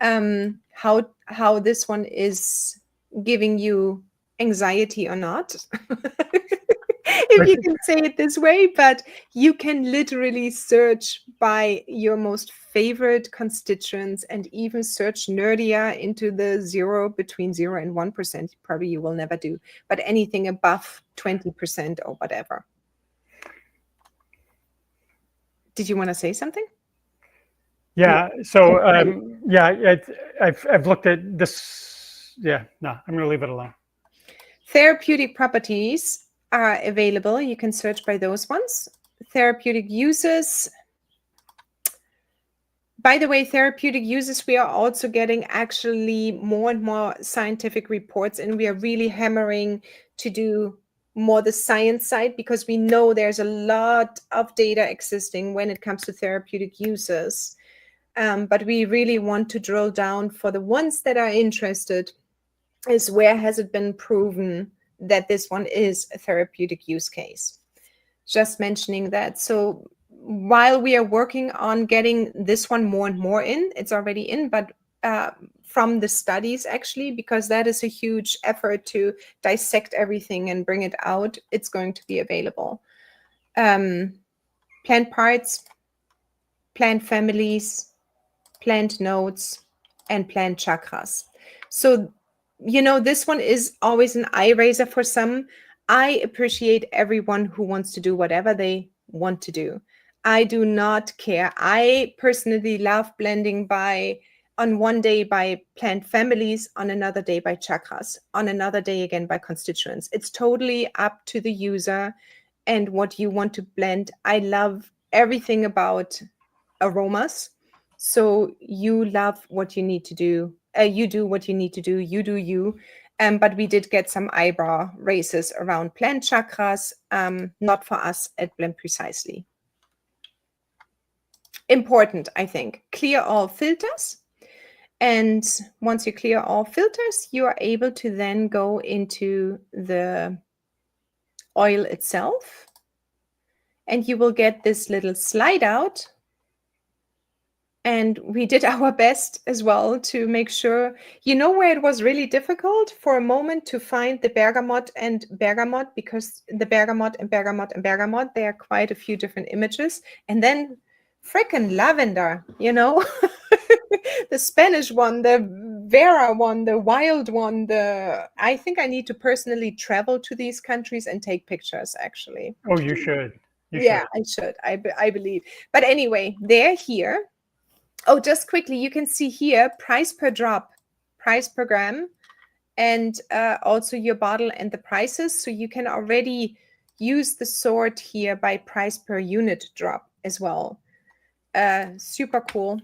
[SPEAKER 1] How this one is giving you anxiety or not. If you can say it this way, but you can literally search by your most favorite constituents and even search nerdier into the between 0 and 1%. Probably you will never do, but anything above 20% or whatever. Did you want to say something?
[SPEAKER 2] Yeah, so I've looked at this. Yeah, no, I'm going to leave it alone.
[SPEAKER 1] Therapeutic properties are available. You can search by those ones. Therapeutic uses. By the way, therapeutic uses, we are also getting actually more and more scientific reports, and we are really hammering to do more the science side because we know there's a lot of data existing when it comes to therapeutic uses. But we really want to drill down for the ones that are interested is where has it been proven that this one is a therapeutic use case. Just mentioning that. So while we are working on getting this one more and more in, it's already in, but from the studies actually, because that is a huge effort to dissect everything and bring it out, it's going to be available. Plant parts, plant families, plant nodes, and plant chakras. So, this one is always an eye raiser for some. I appreciate everyone who wants to do whatever they want to do. I do not care. I personally love blending on one day by plant families, on another day by chakras, on another day again by constituents. It's totally up to the user and what you want to blend. I love everything about aromas. So you love what you need to do. You do what you need to do. You do you. But we did get some eyebrow raises around plant chakras, not for us at Blend Precisely. Important, I think. Clear all filters. And once you clear all filters, you are able to then go into the oil itself. And you will get this little slide out. And we did our best as well to make sure, where it was really difficult for a moment to find the bergamot and bergamot, because the bergamot and bergamot and bergamot, there are quite a few different images. And then frickin' lavender, the Spanish one, the Vera one, the wild one, I think I need to personally travel to these countries and take pictures, actually.
[SPEAKER 2] Oh, you should.
[SPEAKER 1] I should. I believe. But anyway, they're here. Oh, just quickly, you can see here, price per drop, price per gram, and also your bottle and the prices. So you can already use the sort here by price per unit drop as well. Super cool.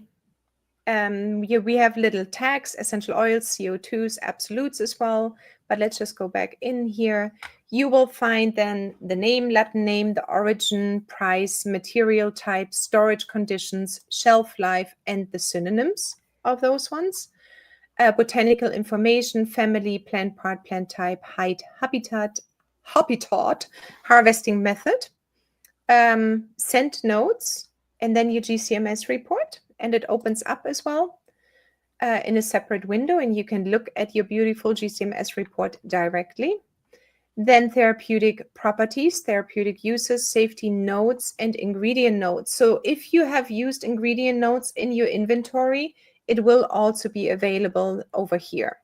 [SPEAKER 1] Here we have little tags, essential oils, CO2s, absolutes as well. But let's just go back in here. You will find then the name, Latin name, the origin, price, material type, storage conditions, shelf life, and the synonyms of those ones. Botanical information, family, plant part, plant type, height, habitat, harvesting method, scent notes, and then your GCMS report. And it opens up as well in a separate window, and you can look at your beautiful GCMS report directly. Then therapeutic properties, therapeutic uses, safety notes, and ingredient notes. So if you have used ingredient notes in your inventory, it will also be available over here.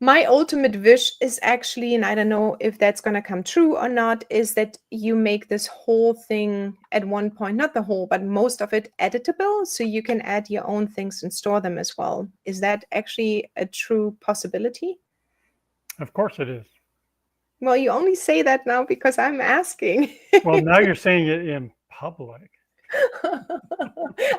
[SPEAKER 1] My ultimate wish is actually, and I don't know if that's going to come true or not, is that you make this whole thing at one point, not the whole, but most of it editable, so you can add your own things and store them as well. Is that actually a true possibility?
[SPEAKER 2] Of course it is.
[SPEAKER 1] Well, you only say that now because I'm asking.
[SPEAKER 2] Well, now you're saying it in public.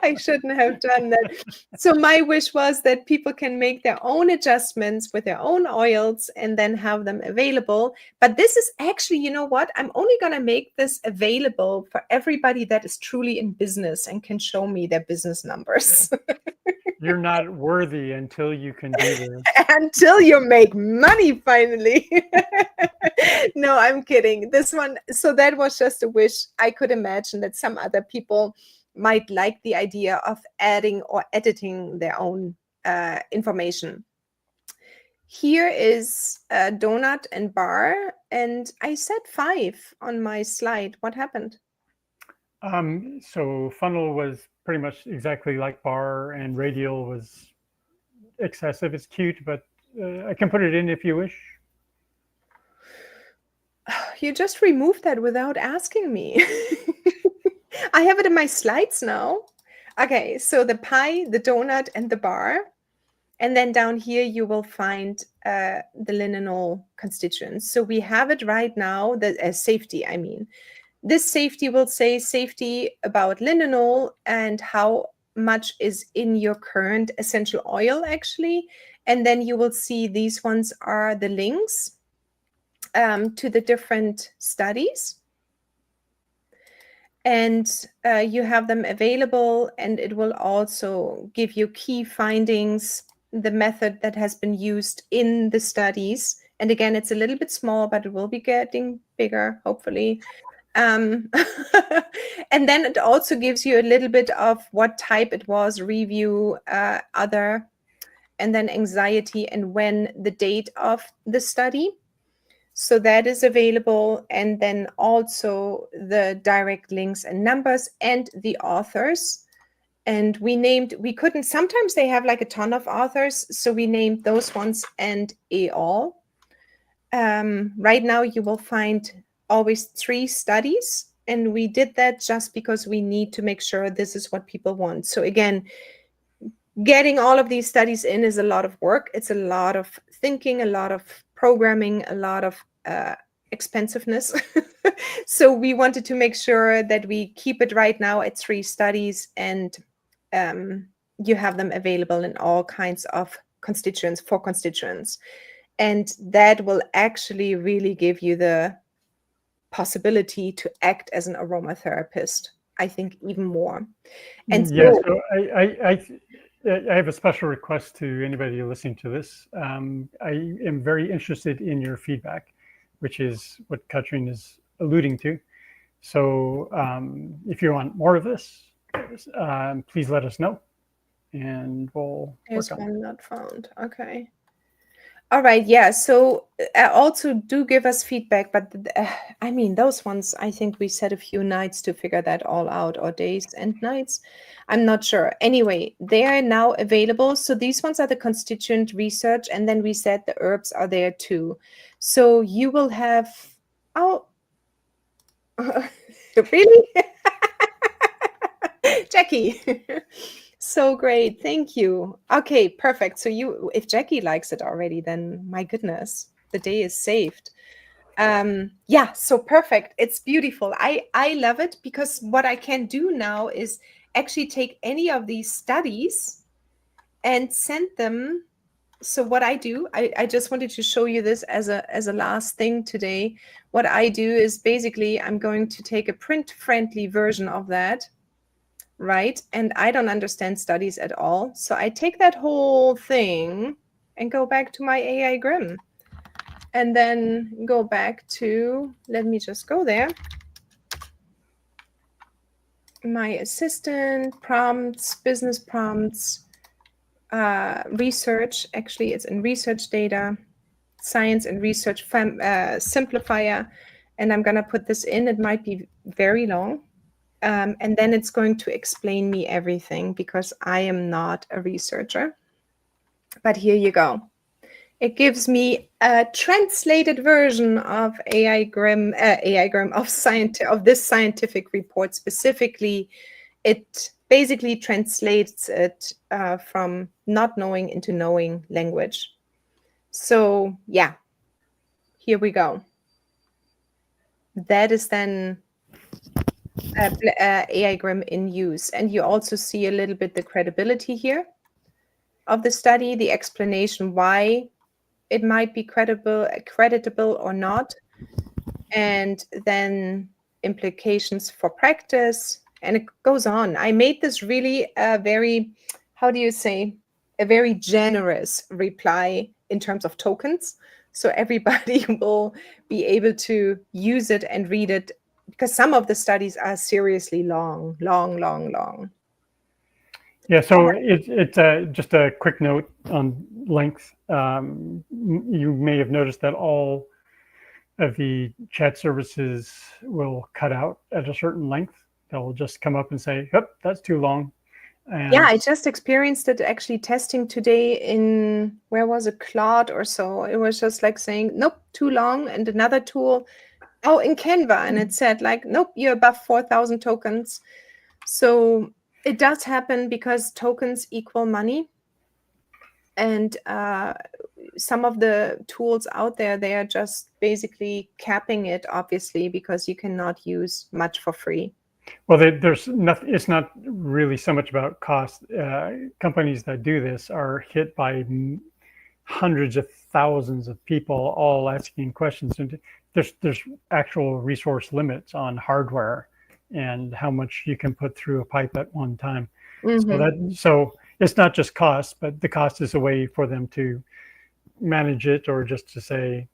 [SPEAKER 1] I shouldn't have done that. So my wish was that people can make their own adjustments with their own oils and then have them available. But this is actually, you know what? I'm only going to make this available for everybody that is truly in business and can show me their business numbers.
[SPEAKER 2] You're not worthy until you can do this.
[SPEAKER 1] Until you make money, finally. No, I'm kidding. This one, so that was just a wish. I could imagine that some other people might like the idea of adding or editing their own information. Here is a donut and bar, and I said 5 on my slide. What happened?
[SPEAKER 2] So funnel was pretty much exactly like bar, and radial was excessive. It's cute, but I can put it in if you wish.
[SPEAKER 1] You just removed that without asking me. I have it in my slides now. Okay, so the pie, the donut, and the bar. And then down here, you will find the linenol constituents. So we have it right now, the safety, I mean. This safety will say safety about linenol and how much is in your current essential oil, actually. And then you will see these ones are the links to the different studies. And you have them available, and it will also give you key findings, the method that has been used in the studies. And again, it's a little bit small, but it will be getting bigger, hopefully. And then it also gives you a little bit of what type it was, review, other, and then anxiety, and when the date of the study. So that is available. And then also the direct links and numbers and the authors. And we couldn't, sometimes they have like a ton of authors. So we named those ones and all. Right now you will find always 3 studies, And we did that just because we need to make sure this is what people want. So again, getting all of these studies in is a lot of work. It's a lot of thinking, a lot of programming, a lot of expensiveness. So we wanted to make sure that we keep it right now at 3 studies, and you have them available in all kinds of constituents, 4 constituents. And that will actually really give you the possibility to act as an aromatherapist, I think, even more. And
[SPEAKER 2] Yeah,
[SPEAKER 1] so,
[SPEAKER 2] so I have a special request to anybody listening to this. I am very interested in your feedback, which is what Katrin is alluding to. So if you want more of this, please let us know, and we'll
[SPEAKER 1] there's
[SPEAKER 2] work on it.
[SPEAKER 1] one not found. Okay. All right. Yeah. So also do give us feedback. But I mean, those ones, I think we said a few nights to figure that all out, or days and nights. I'm not sure. Anyway, they are now available. So these ones are the constituent research. And then we said the herbs are there too. So you will have, oh, really? Jackie. So great. Thank you. Okay, perfect. So if Jackie likes it already, then my goodness, the day is saved. Yeah, so perfect. It's beautiful. I love it, because what I can do now is actually take any of these studies and send them. So what I do, I just wanted to show you this as a last thing today. What I do is basically I'm going to take a print-friendly version of that, right? And I don't understand studies at all. So I take that whole thing and go back to my AI Grimm, and then go back to, let me just go there, my assistant, prompts, business prompts, research. Actually, it's in research data, science and research simplifier. And I'm going to put this in. It might be very long. And then it's going to explain me everything, because I am not a researcher. But here you go. It gives me a translated version of AI Grimm of this scientific report specifically. It basically translates it from not knowing into knowing language. So yeah, here we go. That is then AI Grimm in use. And you also see a little bit the credibility here of the study, the explanation why it might be creditable or not, and then implications for practice, and it goes on. I made this really a very generous reply in terms of tokens, so everybody will be able to use it and read it, because some of the studies are seriously long.
[SPEAKER 2] Yeah, so it's just a quick note on length. You may have noticed that all of the chat services will cut out at a certain length. They'll just come up and say, "Yep, that's too long." And
[SPEAKER 1] yeah, I just experienced it actually testing today in, where was it, Claude or so. It was just like saying, nope, too long. And another tool, in Canva, and it said like, nope, you're above 4,000 tokens. So it does happen because tokens equal money. And some of the tools out there, they are just basically capping it, obviously, because you cannot use much for free.
[SPEAKER 2] Well, there's nothing. It's not really so much about cost. Companies that do this are hit by hundreds of thousands of people all asking questions, and there's actual resource limits on hardware and how much you can put through a pipe at one time. So it's not just cost, but the cost is a way for them to manage it, or just to say,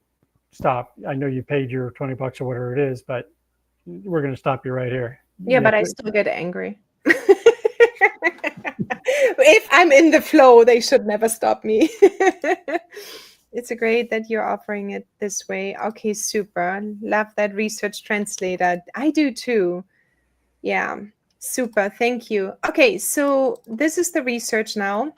[SPEAKER 2] stop. I know you paid your $20 or whatever it is, but we're going to stop you right here.
[SPEAKER 1] Yeah, but I still get angry. If I'm in the flow, they should never stop me. It's great that you're offering it this way. Okay, super. Love that research translator. I do too. Yeah, super. Thank you. Okay, so this is the research now.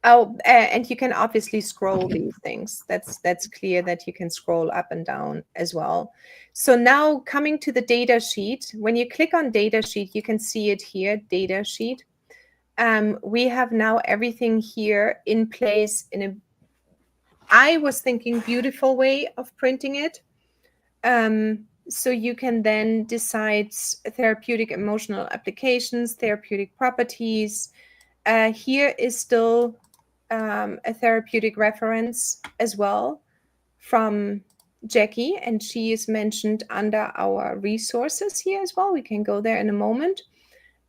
[SPEAKER 1] Oh, and you can obviously scroll these things. That's clear that you can scroll up and down as well. So now coming to the data sheet, when you click on data sheet, you can see it here, data sheet. We have now everything here in place in a, I was thinking, beautiful way of printing it. So you can then decide therapeutic emotional applications, therapeutic properties. Here is still a therapeutic reference as well from Jackie, and she is mentioned under our resources here as well. We can go there in a moment.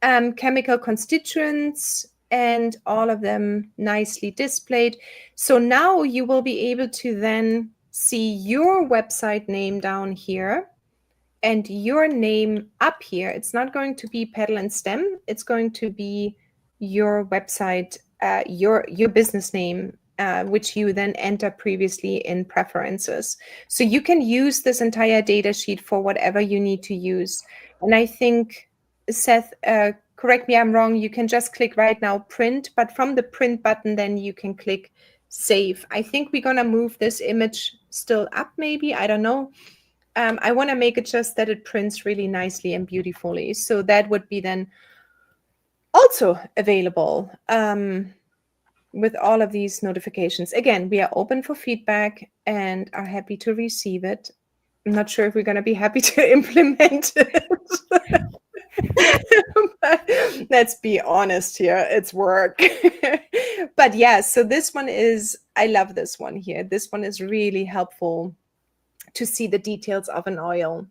[SPEAKER 1] Chemical constituents, and all of them nicely displayed. So now you will be able to then see your website name down here and your name up here. It's not going to be Petal and Stem. It's going to be your website, your business name, which you then enter previously in preferences. So you can use this entire data sheet for whatever you need to use. And I think, Seth, correct me, I'm wrong. You can just click right now print, but from the print button, then you can click save. I think we're gonna move this image still up, maybe. I don't know. I want to make it just that it prints really nicely and beautifully. So that would be then also available with all of these notifications. Again, we are open for feedback and are happy to receive it. I'm not sure if we're going to be happy to implement it. But let's be honest here, it's work. But yeah, so this one is, I love this one here. This one is really helpful to see the details of an oil.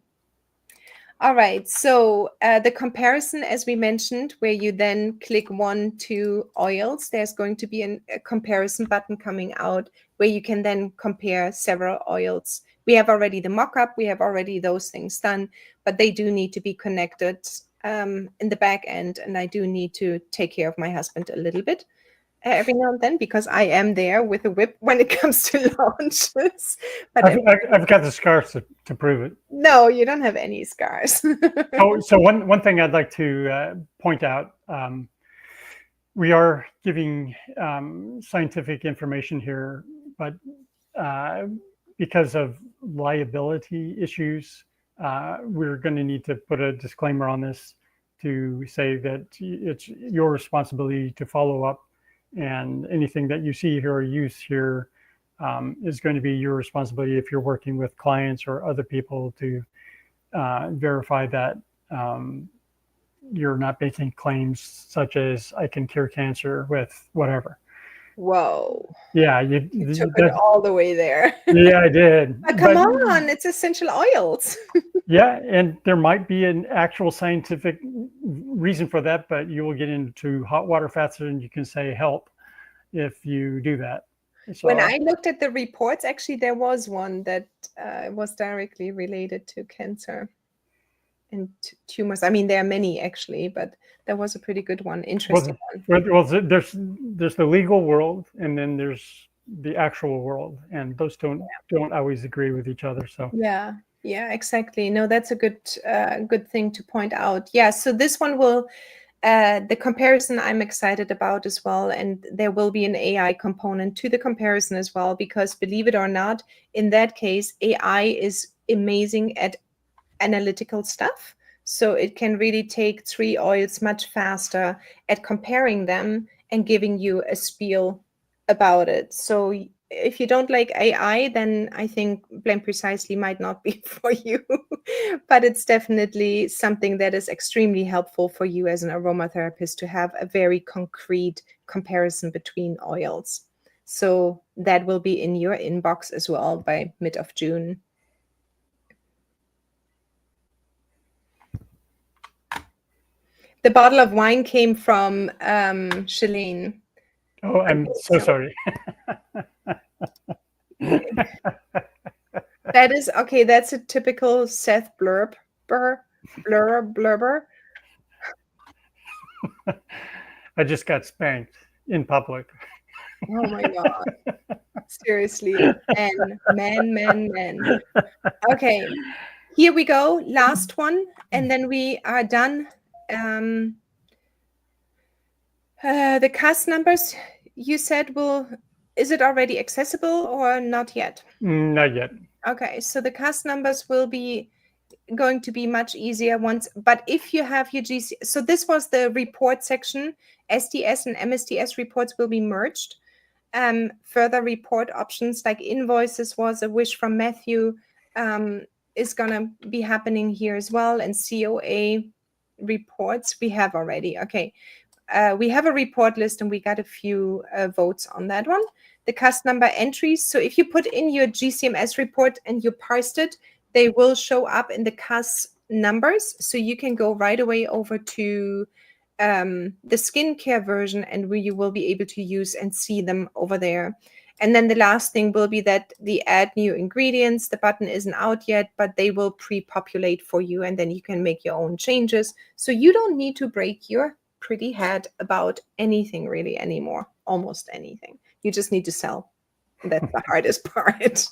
[SPEAKER 1] All right, so the comparison, as we mentioned, where you then click 1, 2 oils, there's going to be a comparison button coming out where you can then compare several oils. We have already the mock-up, we have already those things done, but they do need to be connected in the back end, and I do need to take care of my husband a little bit every now and then, because I am there with a whip when it comes to launches. But
[SPEAKER 2] I've got the scars to prove it.
[SPEAKER 1] No, you don't have any scars.
[SPEAKER 2] So one thing I'd like to point out, we are giving scientific information here, but because of liability issues, we're going to need to put a disclaimer on this to say that it's your responsibility to follow up, and anything that you see here or use here is going to be your responsibility if you're working with clients or other people to verify that you're not making claims such as I can cure cancer with whatever.
[SPEAKER 1] Whoa.
[SPEAKER 2] Yeah,
[SPEAKER 1] you took it all the way there.
[SPEAKER 2] Yeah, I did.
[SPEAKER 1] But come on, it's essential oils.
[SPEAKER 2] Yeah, and there might be an actual scientific reason for that, but you will get into hot water fats and you can say help if you do that. So,
[SPEAKER 1] when I looked at the reports, actually, there was one that was directly related to cancer and tumors. I mean, there are many actually, but there was a pretty good one, interesting one.
[SPEAKER 2] Well, there's the legal world, and then there's the actual world, and those don't always agree with each other. So
[SPEAKER 1] yeah, exactly. No, that's a good thing to point out. Yeah, so this one will. The comparison I'm excited about as well, and there will be an AI component to the comparison as well, because believe it or not, in that case, AI is amazing at analytical stuff. So it can really take 3 oils much faster at comparing them and giving you a spiel about it. So if you don't like AI, then I think Blend Precisely might not be for you, but it's definitely something that is extremely helpful for you as an aromatherapist to have a very concrete comparison between oils. So that will be in your inbox as well by mid of June. The bottle of wine came from Shalene.
[SPEAKER 2] Oh, I'm so sorry.
[SPEAKER 1] That is okay. That's a typical Seth blurber.
[SPEAKER 2] I just got spanked in public.
[SPEAKER 1] Oh my God. Seriously. Men. Okay. Here we go. Last one. And then we are done. The CAS numbers, you said is it already accessible or not yet?
[SPEAKER 2] Not yet.
[SPEAKER 1] Okay, so the CAS numbers will be going to be much easier once, but if you have your GC, so this was the report section, SDS and MSDS reports will be merged. Further report options like invoices was a wish from Matthew, is gonna be happening here as well, and COA reports we have already. Okay, we have a report list and we got a few votes on that one. The CAS number entries, so if you put in your GCMS report and you parsed it, they will show up in the CAS numbers, so you can go right away over to the skincare version and you will be able to use and see them over there. And then the last thing will be that the add new ingredients, the button isn't out yet, but they will pre-populate for you and then you can make your own changes. So you don't need to break your pretty head about anything really anymore, almost anything. You just need to sell. That's the hardest part.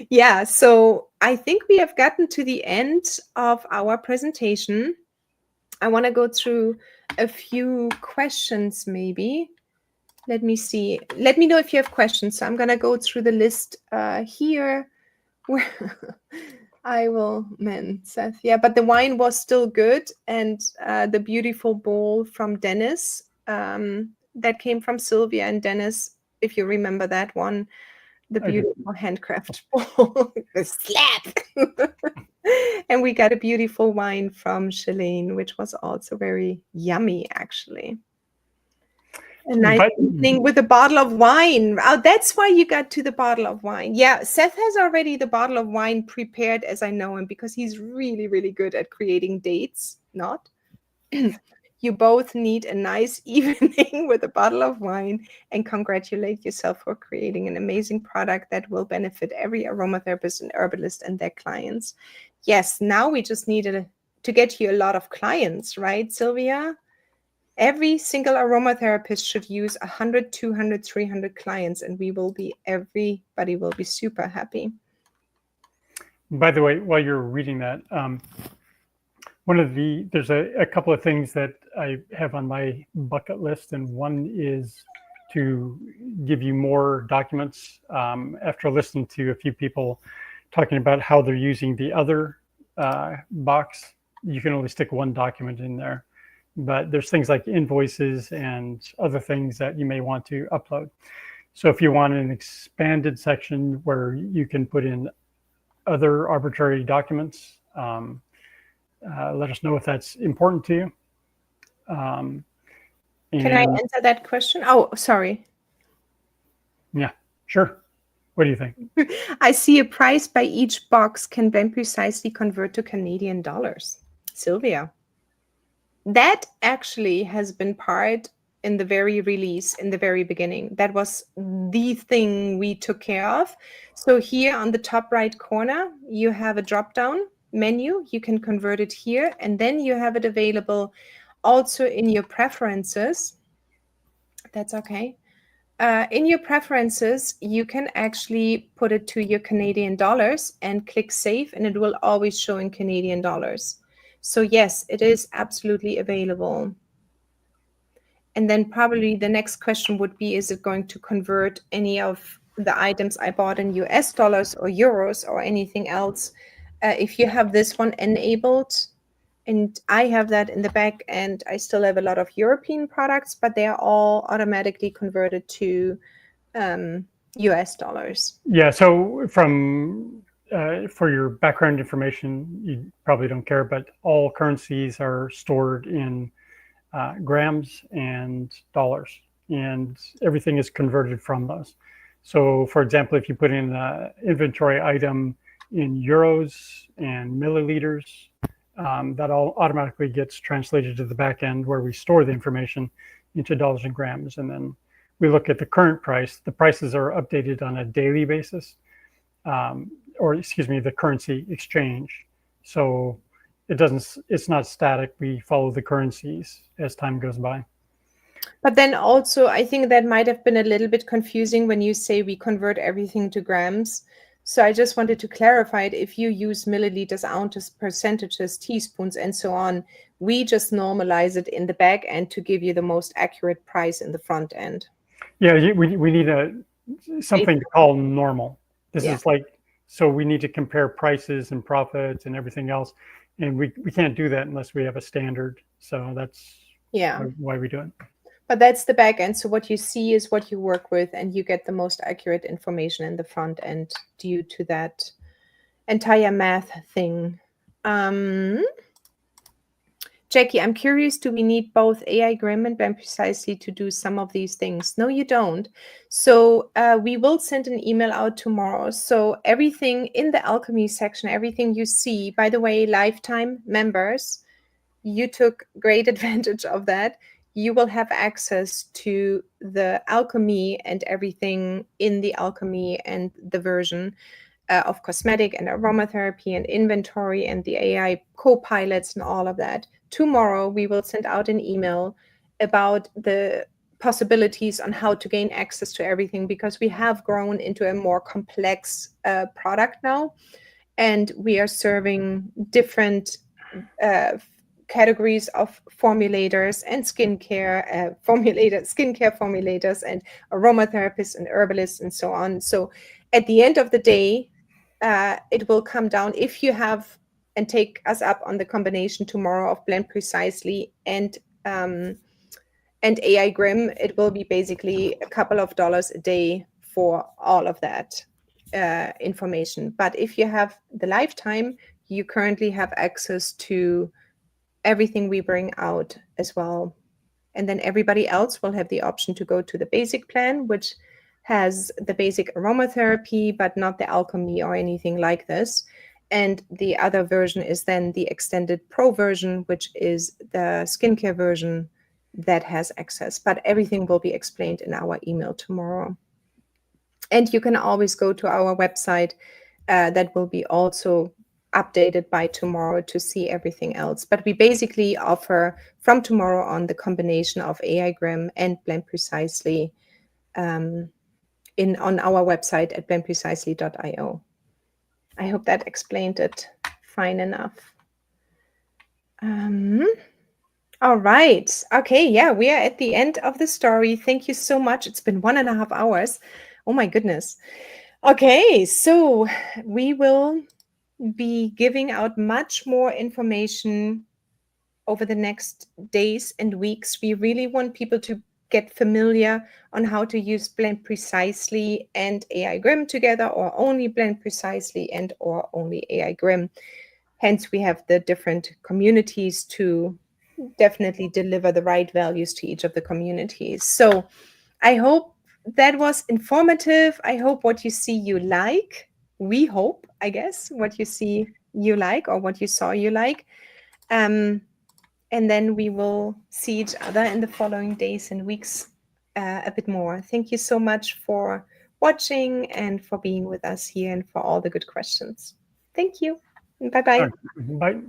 [SPEAKER 1] Yeah, so I think we have gotten to the end of our presentation. I want to go through a few questions maybe. Let me see. Let me know if you have questions. So I'm going to go through the list here. Where I will, man, Seth. Yeah, but the wine was still good. And the beautiful bowl from Dennis that came from Sylvia and Dennis, if you remember that one, the beautiful handcraft bowl, the slap. And we got a beautiful wine from Shalane, which was also very yummy, actually. A nice evening with a bottle of wine. Oh, that's why you got to the bottle of wine. Yeah, Seth has already the bottle of wine prepared, as I know him, because he's really, really good at creating dates. Not. You both need a nice evening with a bottle of wine and congratulate yourself for creating an amazing product that will benefit every aromatherapist and herbalist and their clients. Yes, now we just needed to get you a lot of clients, right, Sylvia? Every single aromatherapist should use 100, 200, 300 clients, and everybody will be super happy.
[SPEAKER 2] By the way, while you're reading that, there's a couple of things that I have on my bucket list, and one is to give you more documents. After listening to a few people talking about how they're using the other box, you can only stick one document in there. But there's things like invoices and other things that you may want to upload. So if you want an expanded section where you can put in other arbitrary documents, let us know if that's important to you.
[SPEAKER 1] Can I answer that question? Oh, sorry.
[SPEAKER 2] Yeah, sure. What do you think?
[SPEAKER 1] I see a price by each box can then precisely convert to Canadian dollars. Sylvia. That actually has been part in the very release, in the very beginning. That was the thing we took care of. So here on the top right corner, you have a drop-down menu. You can convert it here, and then you have it available also in your preferences. That's okay. In your preferences, you can actually put it to your Canadian dollars and click save, and it will always show in Canadian dollars. So yes, it is absolutely available. And then probably the next question would be, is it going to convert any of the items I bought in US dollars or euros or anything else? If you have this one enabled, and I have that in the back, and I still have a lot of European products, but they are all automatically converted to US dollars.
[SPEAKER 2] Yeah, so for your background information, you probably don't care, but all currencies are stored in grams and dollars, and everything is converted from those. So for example, if you put in an inventory item in euros and milliliters, that all automatically gets translated to the back end where we store the information into dollars and grams. And then we look at the current price. The prices are updated on a daily basis, or excuse me, the currency exchange. So it's not static. We follow the currencies as time goes by.
[SPEAKER 1] But then also, I think that might have been a little bit confusing when you say we convert everything to grams. So I just wanted to clarify it. If you use milliliters, ounces, percentages, teaspoons, and so on, we just normalize it in the back end to give you the most accurate price in the front end.
[SPEAKER 2] Yeah, we need something to call normal. This
[SPEAKER 1] Yeah.
[SPEAKER 2] is like, so we need to compare prices and profits and everything else. And we can't do that unless we have a standard. So that's why we do it.
[SPEAKER 1] But that's the back end. So what you see is what you work with, and you get the most accurate information in the front end due to that entire math thing. Jackie, I'm curious, do we need both AI Grimm and Blend Precisely to do some of these things? No, you don't. So we will send an email out tomorrow. So everything in the Alchemy section, everything you see, by the way, lifetime members, you took great advantage of that. You will have access to the Alchemy and everything in the Alchemy and the version of cosmetic and aromatherapy and inventory and the AI co-pilots and all of that. Tomorrow, we will send out an email about the possibilities on how to gain access to everything, because we have grown into a more complex product now, and we are serving different categories of formulators and skincare formulators and aromatherapists and herbalists and so on. So at the end of the day, it will come down, if you have and take us up on the combination tomorrow of Blend Precisely and AI Grimm, it will be basically a couple of dollars a day for all of that information. But if you have the lifetime, you currently have access to everything we bring out as well. And then everybody else will have the option to go to the basic plan, which has the basic aromatherapy, but not the alchemy or anything like this. And the other version is then the extended pro version, which is the skincare version that has access. But everything will be explained in our email tomorrow. And you can always go to our website that will be also updated by tomorrow to see everything else. But we basically offer from tomorrow on the combination of AI Grimm and Blend Precisely on our website at blendprecisely.io. I hope that explained it fine enough. All right. Okay. Yeah, we are at the end of the story. Thank you so much. It's been 1.5 hours. Oh my goodness. Okay, so we will be giving out much more information over the next days and weeks. We really want people to get familiar on how to use Blend Precisely and AI Grimm together, or only Blend Precisely and or only AI Grimm. Hence, we have the different communities to definitely deliver the right values to each of the communities. So I hope that was informative. I hope what you see you like. We hope, I guess, what you see you like, or what you saw you like. And then we will see each other in the following days and weeks a bit more. Thank you so much for watching and for being with us here and for all the good questions. Thank you. Bye-bye.
[SPEAKER 2] Bye.